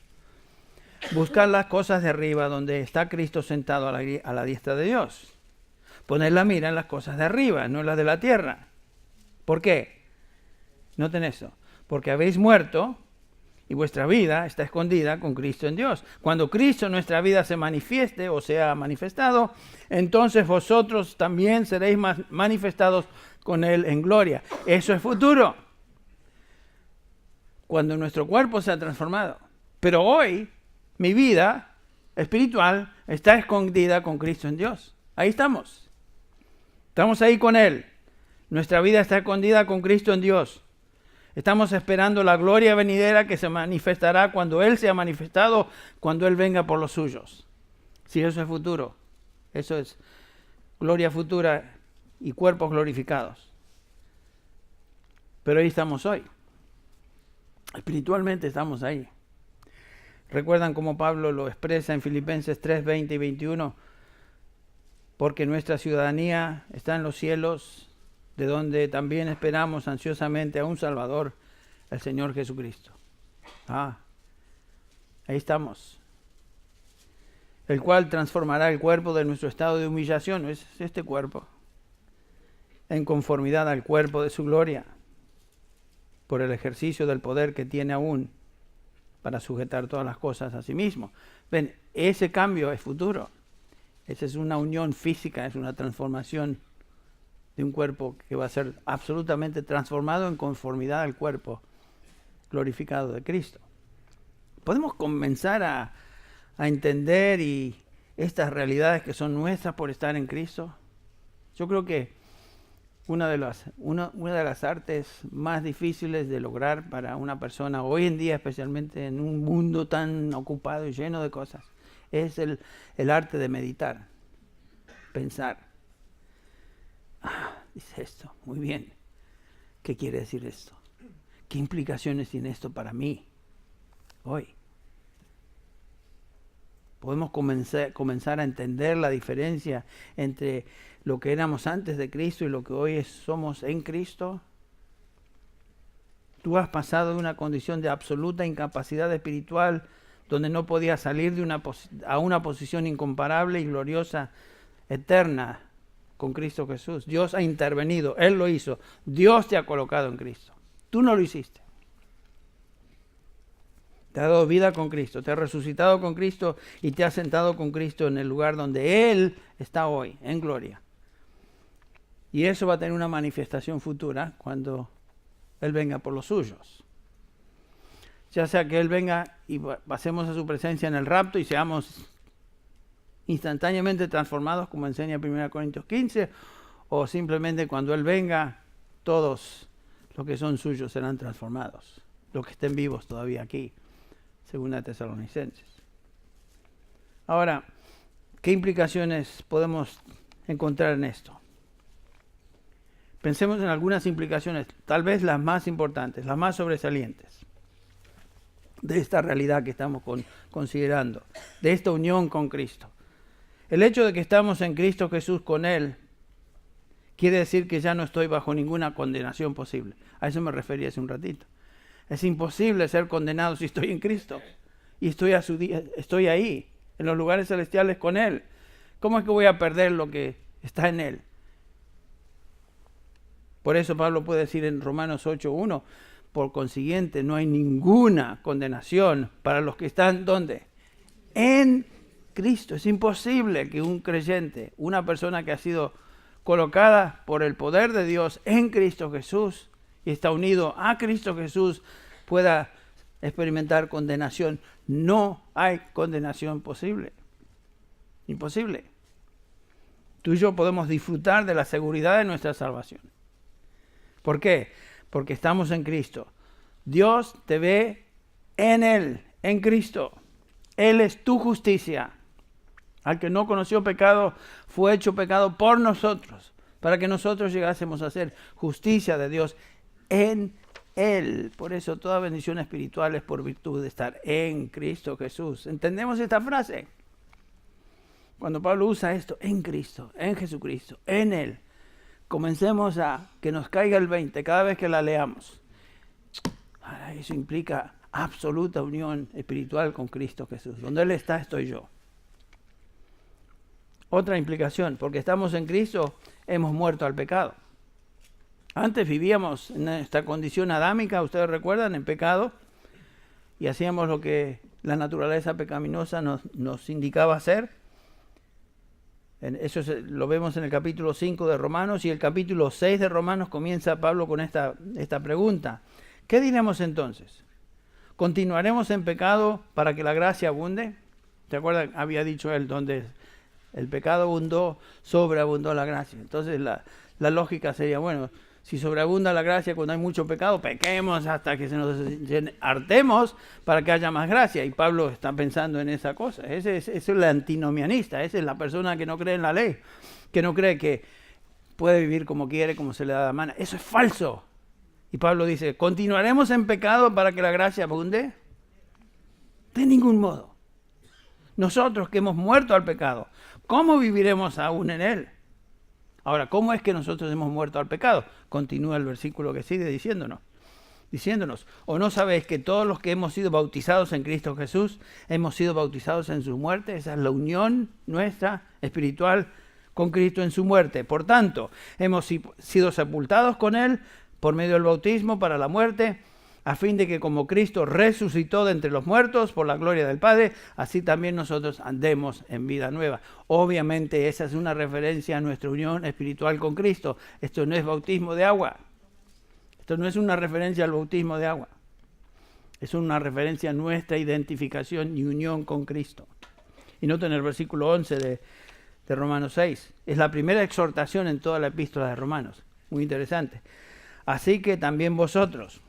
buscad las cosas de arriba donde está Cristo sentado a la diestra de Dios. Poned la mira en las cosas de arriba, no en las de la tierra. ¿Por qué? Noten eso. Porque habéis muerto y vuestra vida está escondida con Cristo en Dios. Cuando Cristo en nuestra vida se manifieste o sea manifestado, entonces vosotros también seréis manifestados con Él en gloria. Eso es futuro. Cuando nuestro cuerpo sea transformado. Pero hoy, mi vida espiritual está escondida con Cristo en Dios. Ahí estamos. Estamos ahí con Él. Nuestra vida está escondida con Cristo en Dios. Estamos esperando la gloria venidera que se manifestará cuando Él sea manifestado, cuando Él venga por los suyos. Si eso es futuro, eso es gloria futura y cuerpos glorificados. Pero ahí estamos hoy. Espiritualmente estamos ahí. ¿Recuerdan cómo Pablo lo expresa en Filipenses 3, 20 y 21? Porque nuestra ciudadanía está en los cielos, de donde también esperamos ansiosamente a un Salvador, el Señor Jesucristo. Ahí estamos. El cual transformará el cuerpo de nuestro estado de humillación, es este cuerpo, en conformidad al cuerpo de su gloria, por el ejercicio del poder que tiene aún para sujetar todas las cosas a sí mismo. Ven, ese cambio es futuro. Esa es una unión física, es una transformación de un cuerpo que va a ser absolutamente transformado en conformidad al cuerpo glorificado de Cristo. Podemos comenzar a entender estas realidades que son nuestras por estar en Cristo. Yo creo que una de las artes más difíciles de lograr para una persona, hoy en día especialmente en un mundo tan ocupado y lleno de cosas, es el arte de meditar, pensar. Dice esto, muy bien. ¿Qué quiere decir esto? ¿Qué implicaciones tiene esto para mí hoy? Podemos comenzar a entender la diferencia entre lo que éramos antes de Cristo y lo que hoy somos en Cristo. Tú has pasado de una condición de absoluta incapacidad espiritual, donde no podías salir a una posición incomparable y gloriosa, eterna, con Cristo Jesús. Dios ha intervenido, Él lo hizo. Dios te ha colocado en Cristo. Tú no lo hiciste. Te ha dado vida con Cristo, te ha resucitado con Cristo y te ha sentado con Cristo en el lugar donde Él está hoy, en gloria. Y eso va a tener una manifestación futura cuando Él venga por los suyos. Ya sea que Él venga y pasemos a su presencia en el rapto y seamos instantáneamente transformados, como enseña 1 Corintios 15, o simplemente cuando Él venga, todos los que son suyos serán transformados, los que estén vivos todavía aquí. Segunda Tesalonicenses. Ahora, ¿qué implicaciones podemos encontrar en esto? Pensemos en algunas implicaciones, tal vez las más importantes, las más sobresalientes, de esta realidad que estamos considerando, de esta unión con Cristo. El hecho de que estamos en Cristo Jesús con Él, quiere decir que ya no estoy bajo ninguna condenación posible. A eso me refería hace un ratito. Es imposible ser condenado si estoy en Cristo y estoy ahí, en los lugares celestiales con Él. ¿Cómo es que voy a perder lo que está en Él? Por eso Pablo puede decir en Romanos 8:1, por consiguiente no hay ninguna condenación para los que están, ¿dónde? En Cristo. Es imposible que un creyente, una persona que ha sido colocada por el poder de Dios en Cristo Jesús, y está unido a Cristo Jesús, pueda experimentar condenación. No hay condenación posible. Imposible. Tú y yo podemos disfrutar de la seguridad de nuestra salvación. ¿Por qué? Porque estamos en Cristo. Dios te ve en Él, en Cristo. Él es tu justicia. Al que no conoció pecado, fue hecho pecado por nosotros, para que nosotros llegásemos a ser justicia de Dios en Él. Por eso toda bendición espiritual es por virtud de estar en Cristo Jesús. ¿Entendemos esta frase? Cuando Pablo usa esto, en Cristo, en Jesucristo, en Él, comencemos a que nos caiga el 20 cada vez que la leamos. Eso implica absoluta unión espiritual con Cristo Jesús. Donde Él está, estoy yo. Otra implicación, porque estamos en Cristo, hemos muerto al pecado. Antes vivíamos en esta condición adámica, ustedes recuerdan, en pecado, y hacíamos lo que la naturaleza pecaminosa nos indicaba hacer. Eso lo vemos en el capítulo 5 de Romanos, y el capítulo 6 de Romanos comienza Pablo con esta pregunta. ¿Qué diremos entonces? ¿Continuaremos en pecado para que la gracia abunde? ¿Se acuerdan? Había dicho él, donde el pecado abundó, sobreabundó la gracia. Entonces la lógica sería, bueno, si sobreabunda la gracia cuando hay mucho pecado, pequemos hasta que se nos hartemos para que haya más gracia. Y Pablo está pensando en esa cosa. Ese es el antinomianista, esa es la persona que no cree en la ley, que no cree que puede vivir como quiere, como se le da la gana. Eso es falso. Y Pablo dice, ¿continuaremos en pecado para que la gracia abunde? De ningún modo. Nosotros que hemos muerto al pecado, ¿cómo viviremos aún en él? Ahora, ¿cómo es que nosotros hemos muerto al pecado? Continúa el versículo que sigue diciéndonos, ¿o no sabéis que todos los que hemos sido bautizados en Cristo Jesús, hemos sido bautizados en su muerte? Esa es la unión nuestra espiritual con Cristo en su muerte. Por tanto, hemos sido sepultados con Él por medio del bautismo para la muerte, a fin de que como Cristo resucitó de entre los muertos por la gloria del Padre, así también nosotros andemos en vida nueva. Obviamente esa es una referencia a nuestra unión espiritual con Cristo. Esto no es bautismo de agua. Esto no es una referencia al bautismo de agua. Es una referencia a nuestra identificación y unión con Cristo. Y noten el versículo 11 de Romanos 6. Es la primera exhortación en toda la epístola de Romanos. Muy interesante. Así que también vosotros,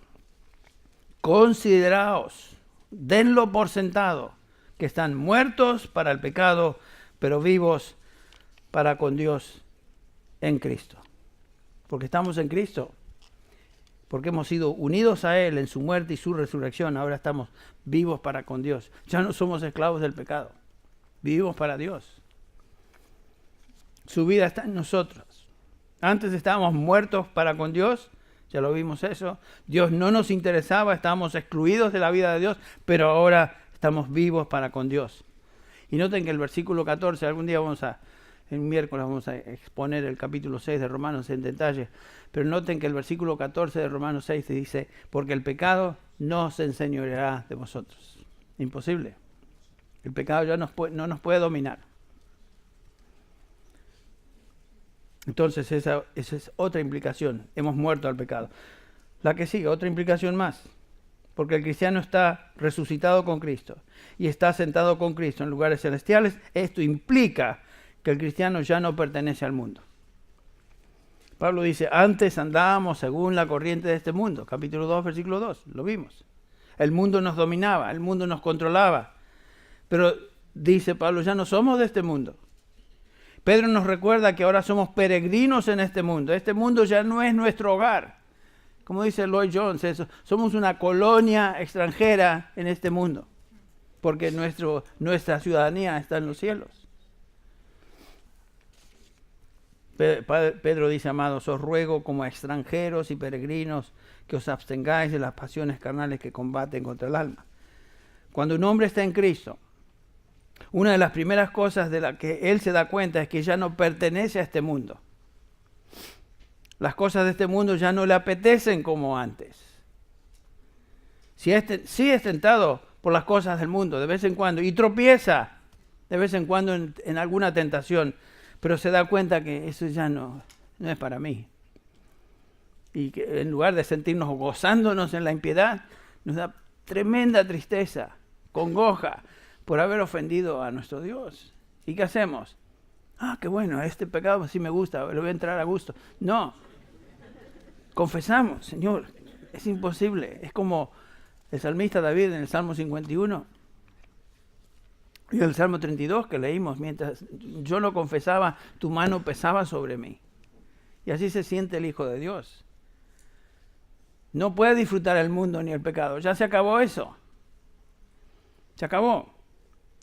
consideraos, denlo por sentado, que están muertos para el pecado, pero vivos para con Dios en Cristo. Porque estamos en Cristo, porque hemos sido unidos a Él en su muerte y su resurrección, ahora estamos vivos para con Dios. Ya no somos esclavos del pecado, vivimos para Dios. Su vida está en nosotros. Antes estábamos muertos para con Dios, ya lo vimos eso. Dios no nos interesaba, estábamos excluidos de la vida de Dios, pero ahora estamos vivos para con Dios. Y noten que el versículo 14, algún día el miércoles vamos a exponer el capítulo 6 de Romanos en detalle, pero noten que el versículo 14 de Romanos 6 te dice, porque el pecado no se enseñoreará de vosotros. Imposible. El pecado ya no nos puede dominar. Entonces esa es otra implicación. Hemos muerto al pecado. La que sigue, otra implicación más. Porque el cristiano está resucitado con Cristo y está sentado con Cristo en lugares celestiales. Esto implica que el cristiano ya no pertenece al mundo. Pablo dice, antes andábamos según la corriente de este mundo. Capítulo 2, versículo 2. Lo vimos. El mundo nos dominaba, el mundo nos controlaba. Pero dice Pablo, ya no somos de este mundo. Pedro nos recuerda que ahora somos peregrinos en este mundo. Este mundo ya no es nuestro hogar. Como dice Lloyd Jones, somos una colonia extranjera en este mundo. Porque nuestra ciudadanía está en los cielos. Pedro dice, amados, os ruego como extranjeros y peregrinos que os abstengáis de las pasiones carnales que combaten contra el alma. Cuando un hombre está en Cristo, una de las primeras cosas de la que él se da cuenta es que ya no pertenece a este mundo. Las cosas de este mundo ya no le apetecen como antes. Sí es tentado por las cosas del mundo de vez en cuando y tropieza de vez en cuando en alguna tentación, pero se da cuenta que eso ya no es para mí. Y que en lugar de sentirnos gozándonos en la impiedad, nos da tremenda tristeza, congoja, por haber ofendido a nuestro Dios. ¿Y qué hacemos? Qué bueno, este pecado sí me gusta, le voy a entrar a gusto. No. Confesamos, Señor, es imposible. Es como el salmista David en el Salmo 51 y el Salmo 32 que leímos. Mientras yo lo confesaba, tu mano pesaba sobre mí. Y así se siente el Hijo de Dios. No puede disfrutar el mundo ni el pecado. Ya se acabó eso. Se acabó.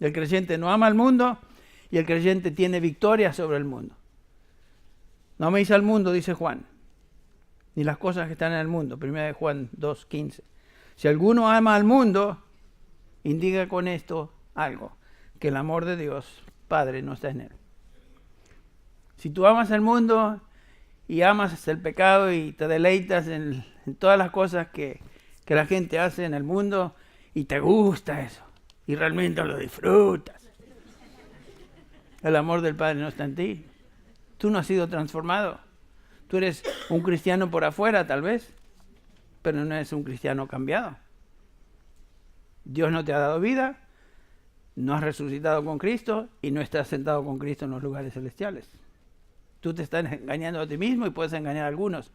El creyente no ama al mundo y el creyente tiene victoria sobre el mundo. No améis al mundo, dice Juan, ni las cosas que están en el mundo. 1 Juan 2:15. Si alguno ama al mundo, indica con esto algo, que el amor de Dios Padre no está en él. Si tú amas el mundo y amas el pecado y te deleitas en todas las cosas que la gente hace en el mundo y te gusta eso, y realmente lo disfrutas, el amor del Padre no está en ti. Tú no has sido transformado. Tú eres un cristiano por afuera, tal vez, pero no eres un cristiano cambiado. Dios no te ha dado vida, no has resucitado con Cristo y no estás sentado con Cristo en los lugares celestiales. Tú te estás engañando a ti mismo y puedes engañar a algunos,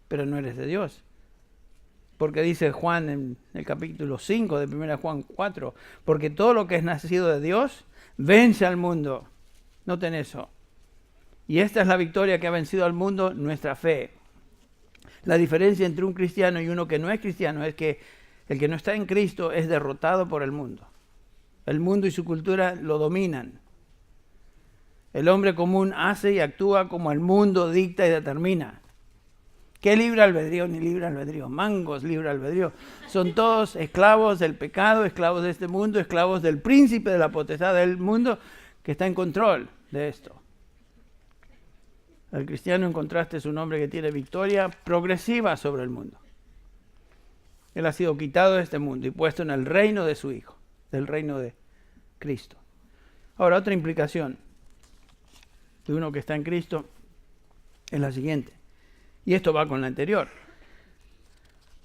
pero no eres de Dios. Porque dice Juan en el capítulo 5 de 1 Juan 4, porque todo lo que es nacido de Dios vence al mundo. Noten eso. Y esta es la victoria que ha vencido al mundo, nuestra fe. La diferencia entre un cristiano y uno que no es cristiano es que el que no está en Cristo es derrotado por el mundo. El mundo y su cultura lo dominan. El hombre común hace y actúa como el mundo dicta y determina. ¿Qué libre albedrío ni libre albedrío? Mangos libre albedrío. Son todos esclavos del pecado, esclavos de este mundo, esclavos del príncipe de la potestad del mundo que está en control de esto. El cristiano, en contraste, es un hombre que tiene victoria progresiva sobre el mundo. Él ha sido quitado de este mundo y puesto en el reino de su Hijo, del reino de Cristo. Ahora, otra implicación de uno que está en Cristo es la siguiente. Y esto va con la anterior.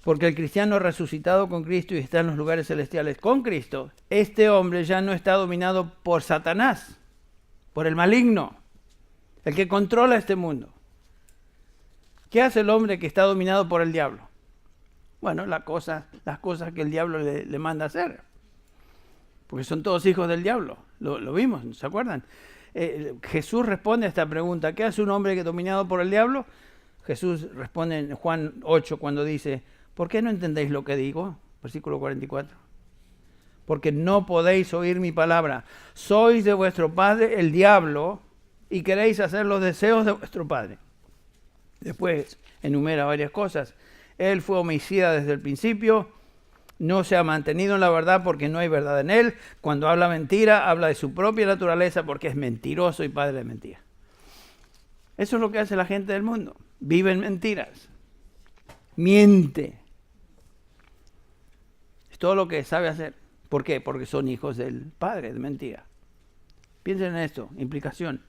Porque el cristiano resucitado con Cristo y está en los lugares celestiales con Cristo, este hombre ya no está dominado por Satanás, por el maligno, el que controla este mundo. ¿Qué hace el hombre que está dominado por el diablo? Bueno, las cosas que el diablo le manda a hacer. Porque son todos hijos del diablo. Lo vimos, ¿se acuerdan? Jesús responde a esta pregunta. ¿Qué hace un hombre que es dominado por el diablo? Jesús responde en Juan 8 cuando dice, ¿por qué no entendéis lo que digo? Versículo 44. Porque no podéis oír mi palabra. Sois de vuestro padre el diablo y queréis hacer los deseos de vuestro padre. Después enumera varias cosas. Él fue homicida desde el principio, no se ha mantenido en la verdad porque no hay verdad en él. Cuando habla mentira, habla de su propia naturaleza porque es mentiroso y padre de mentira. Eso es lo que hace la gente del mundo. Vive en mentiras. Miente. Es todo lo que sabe hacer. ¿Por qué? Porque son hijos del padre de mentira. Piensen en esto, implicación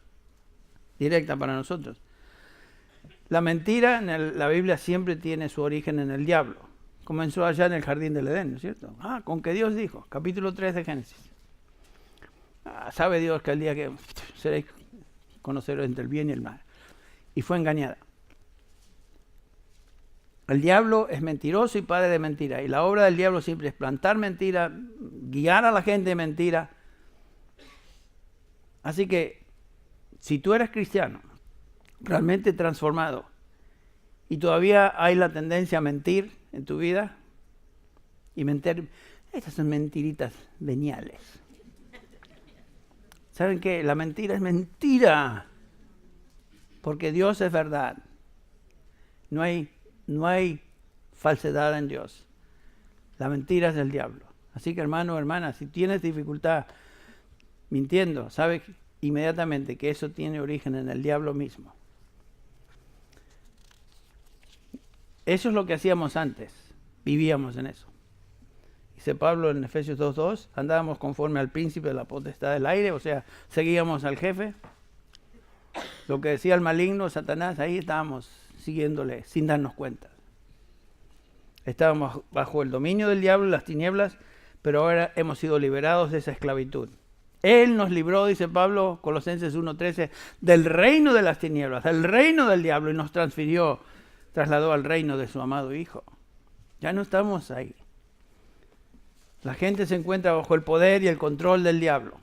directa para nosotros. La mentira en la Biblia siempre tiene su origen en el diablo. Comenzó allá en el jardín del Edén, ¿no es cierto? Con que Dios dijo, capítulo 3 de Génesis. Sabe Dios que el día que seréis conoceros entre el bien y el mal. Y fue engañada. El diablo es mentiroso y padre de mentira. Y la obra del diablo siempre es plantar mentira, guiar a la gente de mentira. Así que, si tú eres cristiano, realmente transformado, y todavía hay la tendencia a mentir en tu vida, y mentir, estas son mentiritas veniales. ¿Saben qué? La mentira es mentira, porque Dios es verdad. No hay falsedad en Dios. La mentira es del diablo. Así que hermano o hermana, si tienes dificultad mintiendo, sabes inmediatamente que eso tiene origen en el diablo mismo. Eso es lo que hacíamos antes. Vivíamos en eso. Dice Pablo en Efesios 2:2, andábamos conforme al príncipe de la potestad del aire, o sea, seguíamos al jefe. Lo que decía el maligno, Satanás, ahí estábamos siguiéndole sin darnos cuenta. Estábamos bajo el dominio del diablo, las tinieblas, pero ahora hemos sido liberados de esa esclavitud. Él nos libró, dice Pablo, Colosenses 1:13, del reino de las tinieblas, del reino del diablo, y nos trasladó al reino de su amado Hijo. Ya no estamos ahí. La gente se encuentra bajo el poder y el control del diablo.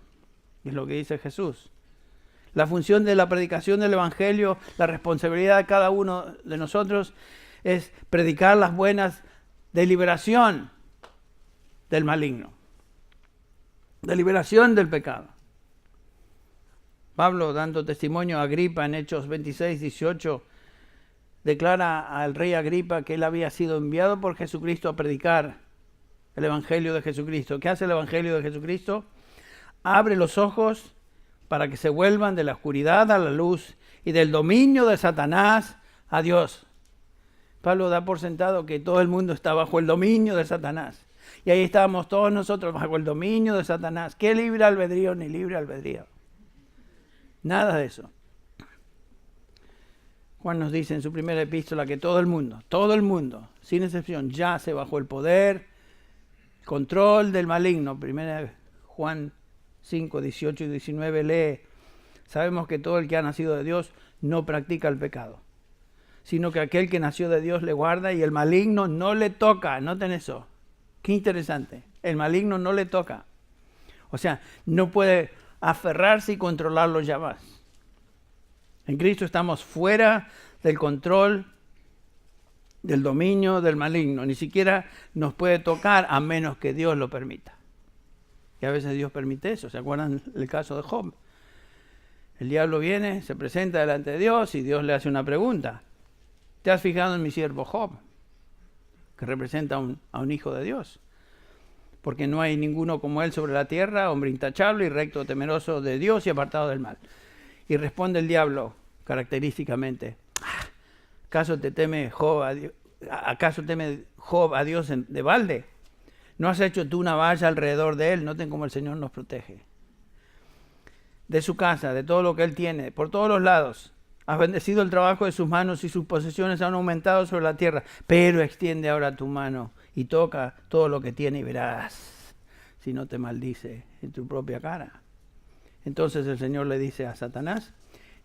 Es lo que dice Jesús. La función de la predicación del Evangelio, la responsabilidad de cada uno de nosotros es predicar las buenas de liberación del maligno, de liberación del pecado. Pablo, dando testimonio a Agripa en Hechos 26:18, declara al rey Agripa que él había sido enviado por Jesucristo a predicar el Evangelio de Jesucristo. ¿Qué hace el Evangelio de Jesucristo? Abre los ojos para que se vuelvan de la oscuridad a la luz y del dominio de Satanás a Dios. Pablo da por sentado que todo el mundo está bajo el dominio de Satanás. Y ahí estábamos todos nosotros bajo el dominio de Satanás. ¿Qué libre albedrío ni libre albedrío? Nada de eso. Juan nos dice en su primera epístola que todo el mundo, sin excepción, yace bajo el poder, control del maligno. Primera Juan 5, 18 y 19 lee, sabemos que todo el que ha nacido de Dios no practica el pecado, sino que aquel que nació de Dios le guarda y el maligno no le toca. Noten eso. Qué interesante. El maligno no le toca. O sea, no puede aferrarse y controlarlo ya más. En Cristo estamos fuera del control, del dominio del maligno. Ni siquiera nos puede tocar a menos que Dios lo permita. Y a veces Dios permite eso. ¿Se acuerdan el caso de Job? El diablo viene, se presenta delante de Dios y Dios le hace una pregunta. ¿Te has fijado en mi siervo Job? Que representa a un hijo de Dios. Porque no hay ninguno como él sobre la tierra, hombre intachable y recto, temeroso de Dios y apartado del mal. Y responde el diablo característicamente, ¿acaso teme Job a Dios de balde? ¿No has hecho tú una valla alrededor de él? Noten cómo el Señor nos protege. De su casa, de todo lo que él tiene, por todos los lados. Has bendecido el trabajo de sus manos y sus posesiones han aumentado sobre la tierra. Pero extiende ahora tu mano y toca todo lo que tiene y verás si no te maldice en tu propia cara. Entonces el Señor le dice a Satanás,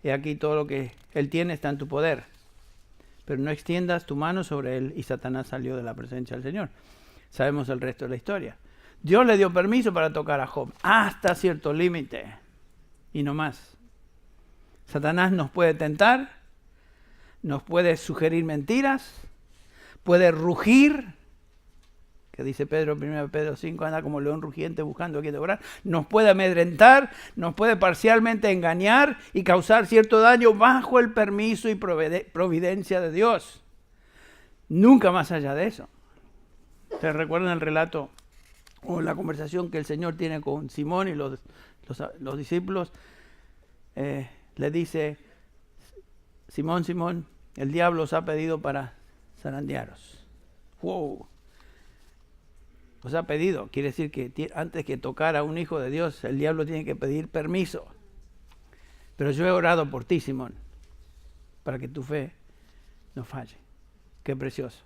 he aquí todo lo que él tiene está en tu poder. pero no extiendas tu mano sobre él. Y Satanás salió de la presencia del Señor. Sabemos el resto de la historia. Dios le dio permiso para tocar a Job hasta cierto límite y no más. Satanás nos puede tentar, nos puede sugerir mentiras, puede rugir, que dice Pedro, 1 Pedro 5, anda como león rugiente buscando a quien devorar, nos puede amedrentar, nos puede parcialmente engañar y causar cierto daño bajo el permiso y providencia de Dios. Nunca más allá de eso. ¿Ustedes recuerdan el relato o la conversación que el Señor tiene con Simón y los discípulos? Le dice, Simón, Simón, el diablo os ha pedido para zarandearos. ¡Wow! Os ha pedido, quiere decir que antes que tocar a un hijo de Dios, el diablo tiene que pedir permiso. Pero yo he orado por ti, Simón, para que tu fe no falle. Qué precioso.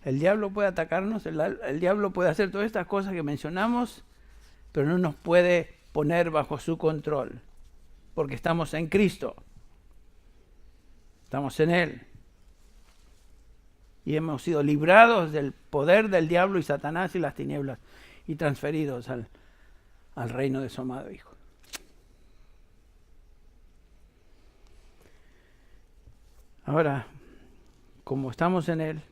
El diablo puede atacarnos, el diablo puede hacer todas estas cosas que mencionamos, pero no nos puede poner bajo su control, porque estamos en Cristo. Estamos en Él. Y hemos sido librados del poder del diablo y Satanás y las tinieblas y transferidos al reino de su amado Hijo. Ahora, como estamos en Él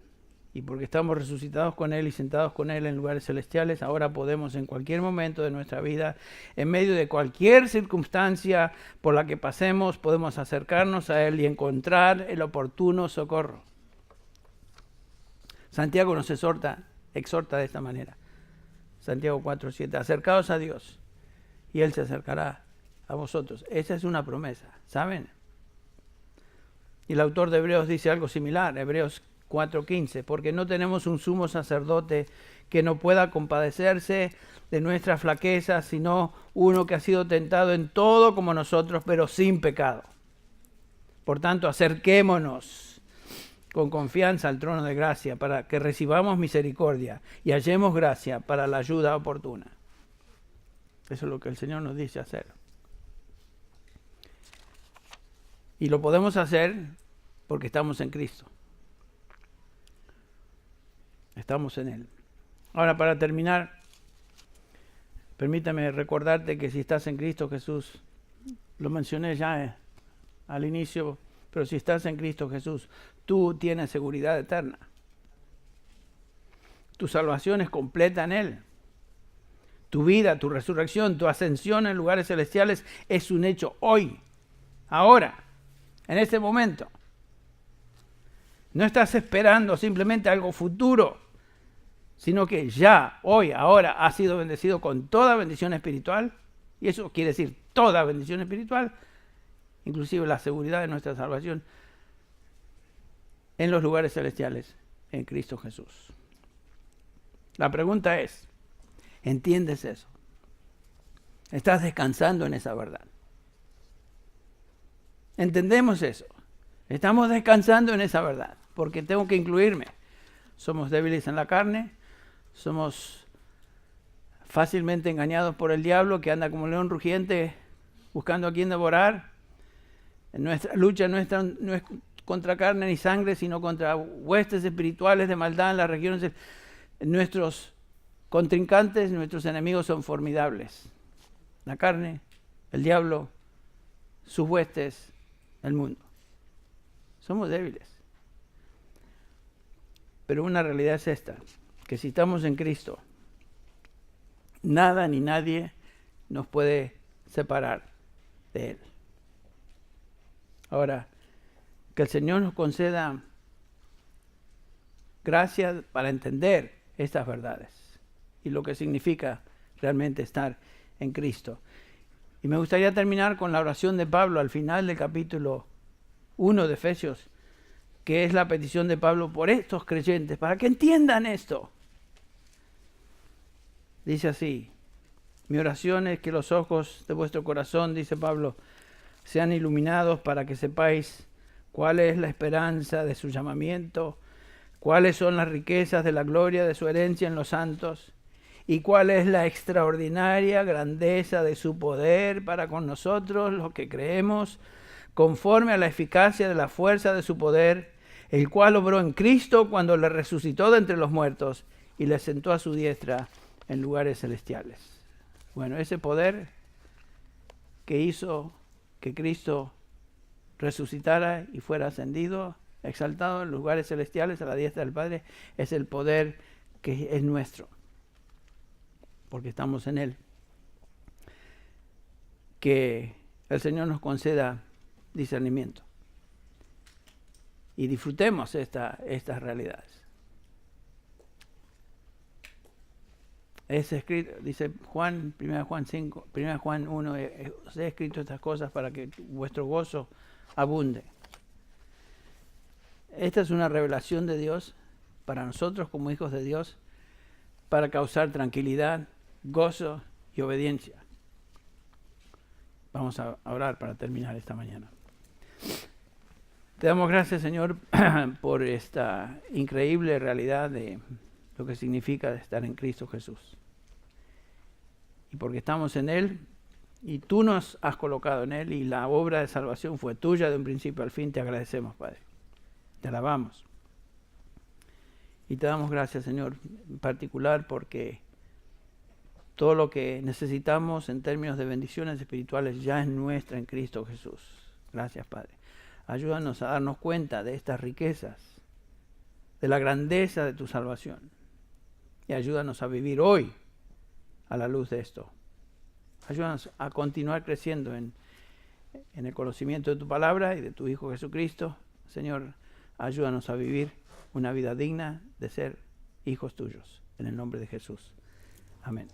y porque estamos resucitados con Él y sentados con Él en lugares celestiales, ahora podemos en cualquier momento de nuestra vida, en medio de cualquier circunstancia por la que pasemos, podemos acercarnos a Él y encontrar el oportuno socorro. Santiago nos exhorta de esta manera. Santiago 4:7. Acercaos a Dios y Él se acercará a vosotros. Esa es una promesa, ¿saben? Y el autor de Hebreos dice algo similar, Hebreos 4:15, porque no tenemos un sumo sacerdote que no pueda compadecerse de nuestras flaquezas, sino uno que ha sido tentado en todo como nosotros, pero sin pecado. Por tanto, acerquémonos con confianza al trono de gracia para que recibamos misericordia y hallemos gracia para la ayuda oportuna. Eso es lo que el Señor nos dice hacer. Y lo podemos hacer porque estamos en Cristo. Estamos en Él. Ahora, para terminar, permítame recordarte que si estás en Cristo Jesús, lo mencioné ya al inicio, pero si estás en Cristo Jesús, tú tienes seguridad eterna. Tu salvación es completa en Él. Tu vida, tu resurrección, tu ascensión en lugares celestiales es un hecho hoy, ahora, en este momento. No estás esperando simplemente algo futuro, sino que ya, hoy, ahora, has sido bendecido con toda bendición espiritual. Y eso quiere decir toda bendición espiritual, inclusive la seguridad de nuestra salvación en los lugares celestiales, en Cristo Jesús. La pregunta es, ¿entiendes eso? ¿Estás descansando en esa verdad? ¿Entendemos eso? Estamos descansando en esa verdad, porque tengo que incluirme. Somos débiles en la carne, somos fácilmente engañados por el diablo que anda como león rugiente buscando a quien devorar. Nuestra lucha no es contra carne ni sangre, sino contra huestes espirituales de maldad en las regiones. Nuestros contrincantes, nuestros enemigos son formidables. La carne, el diablo, sus huestes, el mundo. Somos débiles. Pero una realidad es esta, que si estamos en Cristo, nada ni nadie nos puede separar de Él. Ahora, que el Señor nos conceda gracia para entender estas verdades y lo que significa realmente estar en Cristo. Y me gustaría terminar con la oración de Pablo al final del capítulo 1 de Efesios, que es la petición de Pablo por estos creyentes, para que entiendan esto. Dice así: mi oración es que los ojos de vuestro corazón, dice Pablo, sean iluminados para que sepáis cuál es la esperanza de su llamamiento, cuáles son las riquezas de la gloria de su herencia en los santos, y cuál es la extraordinaria grandeza de su poder para con nosotros, los que creemos, conforme a la eficacia de la fuerza de su poder, el cual obró en Cristo cuando le resucitó de entre los muertos y le sentó a su diestra en lugares celestiales. Bueno, ese poder que hizo que Cristo resucitara y fuera ascendido, exaltado en lugares celestiales a la diestra del Padre, es el poder que es nuestro, porque estamos en Él. Que el Señor nos conceda discernimiento y disfrutemos estas realidades. Es escrito, dice Juan, 1 Juan 5, 1 Juan 1, os he escrito estas cosas para que vuestro gozo abunde. Esta es una revelación de Dios para nosotros como hijos de Dios, para causar tranquilidad, gozo y obediencia. Vamos a orar para terminar esta mañana. Te damos gracias, Señor, por esta increíble realidad de lo que significa estar en Cristo Jesús. Y porque estamos en Él, y tú nos has colocado en Él, y la obra de salvación fue tuya de un principio al fin, te agradecemos, Padre. Te alabamos. Y te damos gracias, Señor, en particular porque todo lo que necesitamos en términos de bendiciones espirituales ya es nuestra en Cristo Jesús. Gracias, Padre. Ayúdanos a darnos cuenta de estas riquezas, de la grandeza de tu salvación. Y ayúdanos a vivir hoy a la luz de esto. Ayúdanos a continuar creciendo en el conocimiento de tu palabra y de tu Hijo Jesucristo. Señor, ayúdanos a vivir una vida digna de ser hijos tuyos. En el nombre de Jesús. Amén.